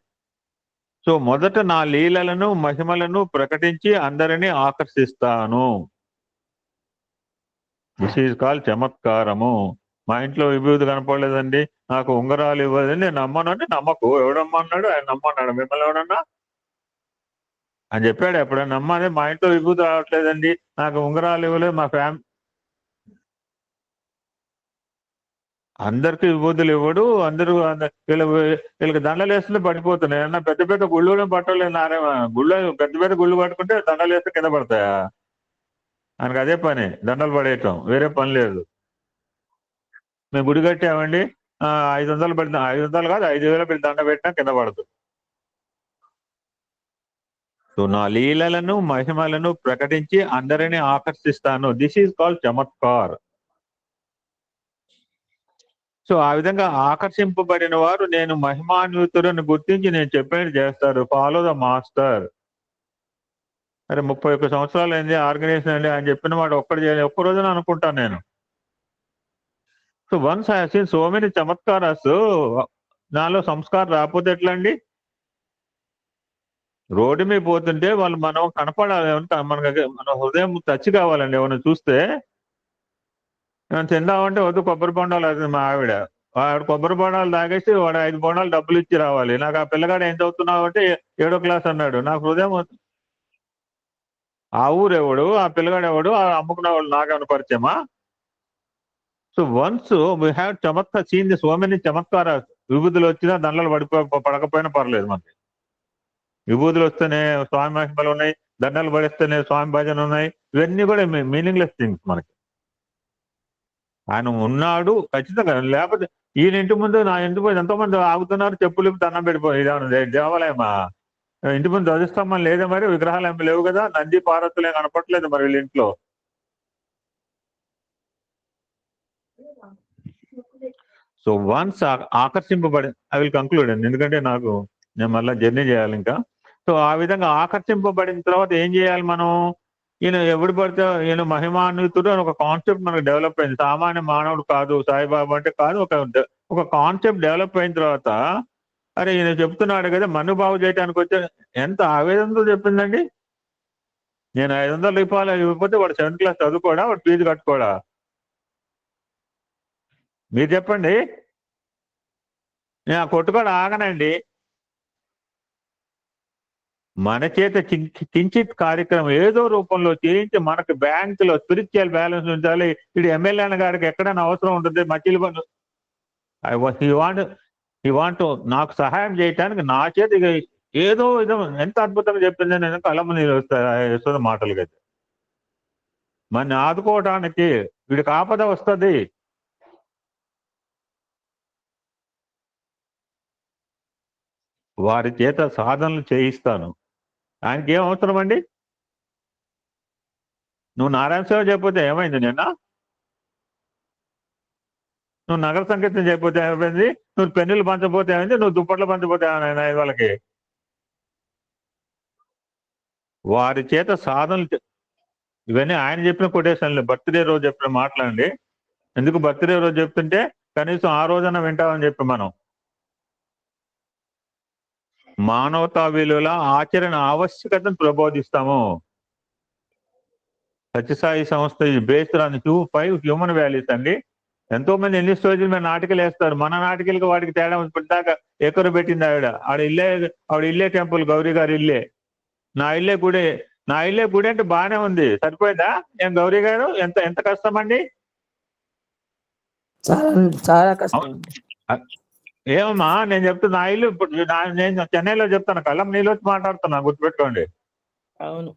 సో మొదట నా లీలలను మహిమలను ప్రకటించి అందరినీ ఆకర్షిస్తాను. దిస్ ఈజ్ కాల్ చమత్కారము. మా ఇంట్లో విభూతి కనపడలేదండి, నాకు ఉంగరాలు ఇవ్వదని నేను నమ్మనండి. నమ్మకు. ఎవడమ్మన్నాడు? ఆయన నమ్మన్నాడు. మిమ్మల్ని ఎవడన్నా అని చెప్పాడు ఎప్పుడైనా? నమ్మని. మా ఇంట్లో విభూతి రావట్లేదండి, నాకు ఉంగరాలు ఇవ్వలేదు, మా అందరికి విభూతులు ఇవ్వడు. అందరూ వీళ్ళకి దండలు వేస్తుంటే పడిపోతున్నాయి. అన్న పెద్ద పెద్ద గుళ్ళు పట్టలేదు. గుళ్ళు పెద్ద పెద్ద గుళ్ళు పట్టుకుంటే దండలు వేస్తే కింద పడతాయా? ఆయనకు అదే పని, దండలు పడేయటం, వేరే పని లేదు. మేము గుడి కట్టామండి, 500 పెడతాం. 500 కాదు, 5,000 పెట్టి దండ పెట్టినా కింద పడదు. సో నా లీలలను మహిమలను ప్రకటించి అందరినీ ఆకర్షిస్తాను. This is called chamatkar. So ఆ విధంగా ఆకర్షింపబడిన వారు నేను మహిమాన్వితులను గుర్తించి నేను చెప్పినట్టు చేస్తారు. Follow the master. అరే 31 సంవత్సరాలు అయింది ఆర్గనైజేషన్ అండి, ఆయన చెప్పిన మాట ఒక్కటి చేయలేదు, ఒక్క రోజున అనుకుంటాను నేను. So once I seen so many chamatkaras, నాలో సంస్కారం రాకపోతే ఎట్లా అండి? రోడ్డు మీద పోతుంటే వాళ్ళు మనం కనపడాలి, మనకి మన హృదయం టచ్ కావాలండి. ఎవరైనా చూస్తే తిందామంటే వద్దు కొబ్బరి బొండాలు, అది మా ఆవిడ కొబ్బరి బొండాలు తాగేసి వాడు 5 బొండాలు డబ్బులు ఇచ్చి రావాలి. నాకు ఆ పిల్లగాడు ఏం చదువుతున్నావు అంటే 7వ క్లాస్ అన్నాడు. నాకు హృదయం, ఆ ఊరు ఎవడు, ఆ పిల్లగాడు ఎవడు, ఆ అమ్ముకున్న వాళ్ళు నాకేమైనా పరిచయమా? So once we have chamatkar seen the so many chamatkara. విభూతులు వచ్చినా దండలు పడకపోయినా పర్లేదు. మనకి విభూతులు వస్తేనే స్వామి మహిమలు ఉన్నాయి, దండలు పడిస్తేనే స్వామి భజన ఉన్నాయి. ఇవన్నీ కూడా మీనింగ్లెస్ థింగ్స్. మనకి ఆయన ఉన్నాడు ఖచ్చితంగా. లేకపోతే ఈయన ఇంటి ముందు, నా ఇంటి ముందు ఎంతో మంది ఆగుతున్నారు, చెప్పులు దండం పెడిపోయి దేవాలయమా? ఇంటి ముందు ధ్వజస్తంభం లేదా? మరి విగ్రహాలు ఏమి లేవు కదా, నంది పార్వతులు ఏం కనపట్లేదు మరి వీళ్ళ ఇంట్లో. సో వన్స్ ఆకర్షింపబడి, ఐ విల్ కంక్లూడ్ అండి, ఎందుకంటే నేను మళ్ళీ జర్నీ చేయాలి ఇంకా. సో ఆ విధంగా ఆకర్షింపబడిన తర్వాత ఏం చేయాలి మనం? ఈయన ఎవడు పడితే ఈయన మహిమాన్వితుడు అని ఒక కాన్సెప్ట్ మనకు డెవలప్ అయింది. సామాన్య మానవుడు కాదు సాయిబాబా అంటే కాదు, ఒక కాన్సెప్ట్ డెవలప్ అయిన తర్వాత, అరే ఈయన చెప్తున్నాడు కదా మన్ను బాగు చేయడానికి వచ్చే, ఎంత ఆవేదనతో చెప్పిందండి. నేను 500 రూపాయలు ఇవ్వకపోతే వాడు 7th క్లాస్ చదువుకోడా, వాడు ఫీజు కట్టుకోడా? మీరు చెప్పండి. నేను ఆ కొట్టుకోడు ఆగనండి. మన చేత కించిత్ కార్యక్రమం ఏదో రూపంలో చేయించి మనకు బ్యాంకులో స్పిరిచువల్ బ్యాలెన్స్ ఉంచాలి. ఇది ఎమ్మెల్యే గారికి ఎక్కడైనా అవసరం ఉంటుంది, మచిలీపట్నం ఈ వాంట్ నాకు సహాయం చేయటానికి నా చేత ఏదో ఎంత అద్భుతంగా చెప్పింది. నేను కళ్ళమ్మ నీళ్ళు వస్తుంది మాటలు కదా. మన ఆదుకోవటానికి వీడికి ఆపద వస్తుంది. వారి చేత సాధనలు చేయిస్తాను. ఆయనకి ఏం అవసరం అండి? నువ్వు నారాయణ సేవ చేయకపోతే ఏమైంది? నువ్వు నగర సంకీర్తన చేయకపోతే ఏమైంది? నువ్వు పెన్నులు పంచకపోతే ఏమైంది? నువ్వు దుప్పట్లు పంచకపోతే ఏమైనా వాళ్ళకి? వారి చేత సాధనలు, ఇవన్నీ ఆయన చెప్పిన కొటేషన్లు. బర్త్డే రోజు చెప్పిన మాటలండి. ఎందుకు బర్త్డే రోజు చెప్తుంటే కనీసం ఆ రోజన్నా వింటామని చెప్పి మనం మానవతా విలువల ఆచరణ ఆవశ్యకతను ప్రబోధిస్తాము. సత్యసాయి సంస్థ బేస్డ్ ఆన్ 5 హ్యూమన్ వాల్యూస్ అండి. ఎంతో మంది ఎన్ని స్టేజ్ల మీద నాటికలు వేస్తారు. మన నాటికలకు వాడికి తేడా ఇప్పటిదాకా ఎకరు పెట్టింది ఆవిడ ఇల్లే టెంపుల్, గౌరీ గారి ఇల్లే. నా ఇల్లే గుడి అంటే బాగానే ఉంది, సరిపోయిందా? ఏం గౌరీ గారు, ఎంత కష్టం అండి? చాలా కష్టం. ఏమమ్మా నేను చెప్తున్నా, నా ఇల్లు ఇప్పుడు నేను చెన్నైలో చెప్తాను, కళ్ళం నీళ్ళు వచ్చి మాట్లాడుతున్నా, గుర్తుపెట్టుకోండి. అవును,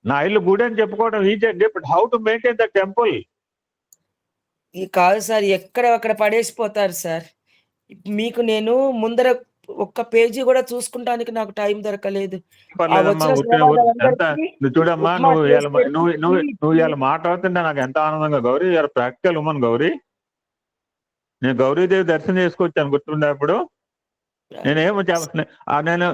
నా ఇల్లు గుడి అని చెప్పుకోవడం ఈజీ అండి. But how to maintain the temple? ఈ కాదు సార్, ఎక్కడ పడేసిపోతారు సార్. మీకు నేను ముందర ఒక్క పేజీ కూడా చూసుకుంటానికి నాకు టైం దొరకలేదు. చూడమ్మా, నువ్వు ఇలా మాట్లాడుతుంటే నాకు ఎంత ఆనందంగా. Gauri you are practical woman Gauri. నేను గౌరీదేవి దర్శనం చేసుకొచ్చాను, గుర్తుండేప్పుడు. నేనేమో నేను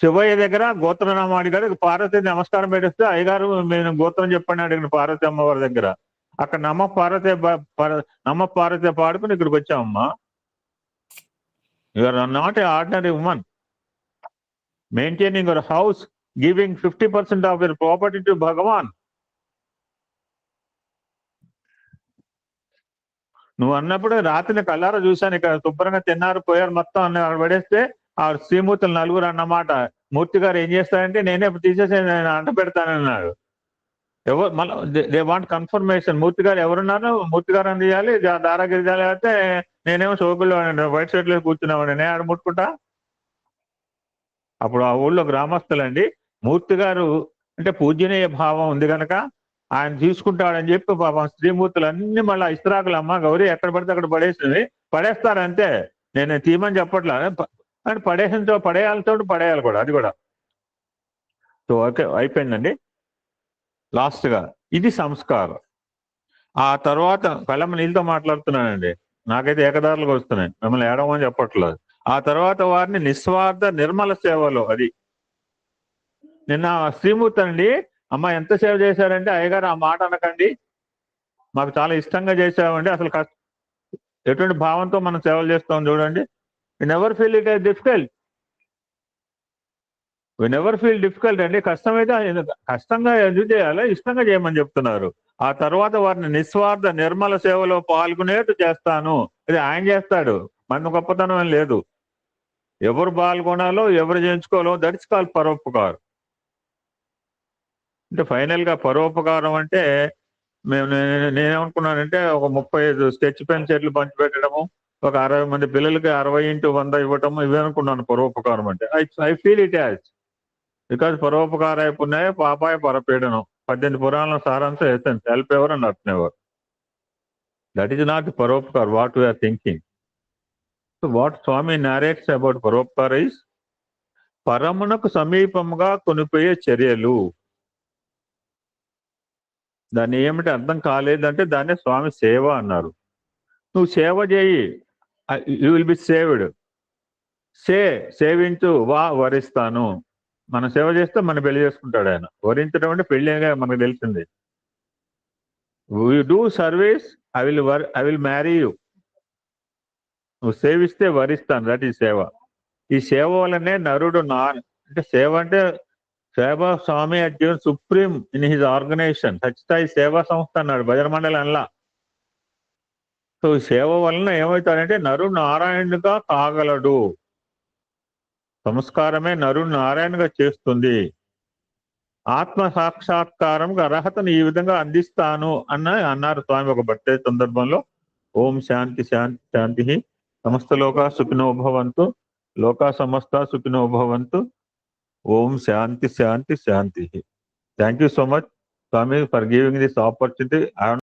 శివయ్య దగ్గర గోత్రనామం అడిగాడు. పార్వతి నమస్కారం పెట్టేస్తే అయ్యగారు నేను గోత్రం చెప్పండి అడిగిన పార్వతి అమ్మవారి దగ్గర. అక్కడ నమ్మ పార్వతి పాడుకుని ఇక్కడికి వచ్చామమ్మా. You're not a ordinary women. Maintaining your house, giving 50% of your property to Bhagavan. నువ్వు అన్నప్పుడు రాత్రిని కళ్ళారా చూశాను. ఇక్కడ శుభ్రంగా తిన్నారు పోయారు మొత్తం అన్న పడేస్తే ఆ శ్రీమూర్తులు 4 అన్నమాట. మూర్తి గారు ఏం చేస్తారంటే నేనే తీసేసి నేను అంట పెడతానన్నాడు. ఎవరు మళ్ళీ దే వాంట్ కన్ఫర్మేషన్. మూర్తి గారు ఎవరున్నారు, మూర్తి గారు అని చేయాలి, దారాగిరి చేయాలి. అయితే నేనేమో షోకుల్లో వైట్ షర్ట్ లో కూర్చున్నామండి, నేను ఆడ ముట్టుకుంటా. అప్పుడు ఆ ఊళ్ళో గ్రామస్తులండి, మూర్తి గారు అంటే పూజనీయ భావం ఉంది కనుక ఆయన తీసుకుంటాడని చెప్పి పాపం స్త్రీమూర్తులు అన్ని మళ్ళీ ఇస్త్రాకులు, అమ్మ గౌరీ ఎక్కడ పడితే అక్కడ పడేస్తారంతే. నేను తీయమని చెప్పట్లా, అని పడేయాలతో పడేయాలి కూడా, అది కూడా. సో ఓకే, అయిపోయిందండి. లాస్ట్ గా ఇది సంస్కారం. ఆ తర్వాత కళ్ళమ్మ నీళ్ళతో మాట్లాడుతున్నానండి, నాకైతే ఏకదారులుగా వస్తున్నాయి, మిమ్మల్ని ఏడవమని చెప్పట్లేదు. ఆ తర్వాత వారిని నిస్వార్థ నిర్మల సేవలో, అది నిన్న శ్రీమూర్తి అండి, అమ్మ ఎంత సేవ చేశారంటే అయ్యగారు ఆ మాట అనకండి, మాకు చాలా ఇష్టంగా చేసామండి. అసలు ఎటువంటి భావంతో మనం సేవలు చేస్తాం చూడండి. We never feel it as difficult. We never feel difficult అండి. కష్టమైతే కష్టంగా ఎందుకు చేయాలో ఇష్టంగా చేయమని చెప్తున్నారు. ఆ తర్వాత వారిని నిస్వార్థ నిర్మల సేవలో పాల్గొనేట్టు చేస్తాను. ఇది ఆయన చేస్తాడు, మన గొప్పతనం ఏం లేదు. ఎవరు పాల్గొనాలో ఎవరు చేయించుకోవాలో దట్స్ కాల్ పరోపకారం. అంటే ఫైనల్ గా పరోపకారం అంటే నేనేమనుకున్నానంటే ఒక 35 స్కెచ్ పెన్ సెట్లు పంచిపెట్టడము, ఒక 60 మంది పిల్లలకి 60x100 ఇవ్వటము, ఇవే అనుకున్నాను పరోపకారం అంటే. I feel it as because పరోపకారాయ పుణ్యాయ పాపాయ పరపీడనం. 18 పురాణాల సారాంశం essence, help ever and hurt never. That is not paropakar what we're thinking. So what Swami narrates about paropakar is పరమునకు సమీపముగా కొనిపోయే చర్యలు. దాన్ని ఏమిటి అర్థం కాలేదంటే దాన్ని స్వామి సేవ అన్నారు. నువ్వు సేవ చేయి, యూ విల్ బి సేవ్డ్. సేవించు, వరిస్తాను. మనం సేవ చేస్తే మన పెళ్లి చేసుకుంటాడు ఆయన. వరించడం అంటే పెళ్లిగా మనకు తెలిసింది. We do service, I will marry you. నువ్వు సేవిస్తే వరిస్తాను, దట్ ఈ సేవ. ఈ సేవ వల్లనే నరుడు అంటే సేవ అంటే సేవా స్వామి had given supreme in his organization. Sathya Sai సేవా సంస్థ అన్నాడు, భజన మండలి అనలా. సో ఈ సేవ వలన ఏమవుతాడంటే నరుడు నారాయణుడిగా కాగలడు. సంస్కారమే నరుడు నారాయణగా చేస్తుంది. ఆత్మ సాక్షాత్కారం అర్హతను ఈ విధంగా అందిస్తాను అన్నారు స్వామి ఒక బర్త్డే సందర్భంలో. ఓం శాంతి శాంతి శాంతి. సమస్త లోకా సుఖినో భవంతు, లోకా సమస్త సుఖినో భవంతు. ఓం శాంతి శాంతి శాంతి. Thank you so much Swami for giving this opportunity.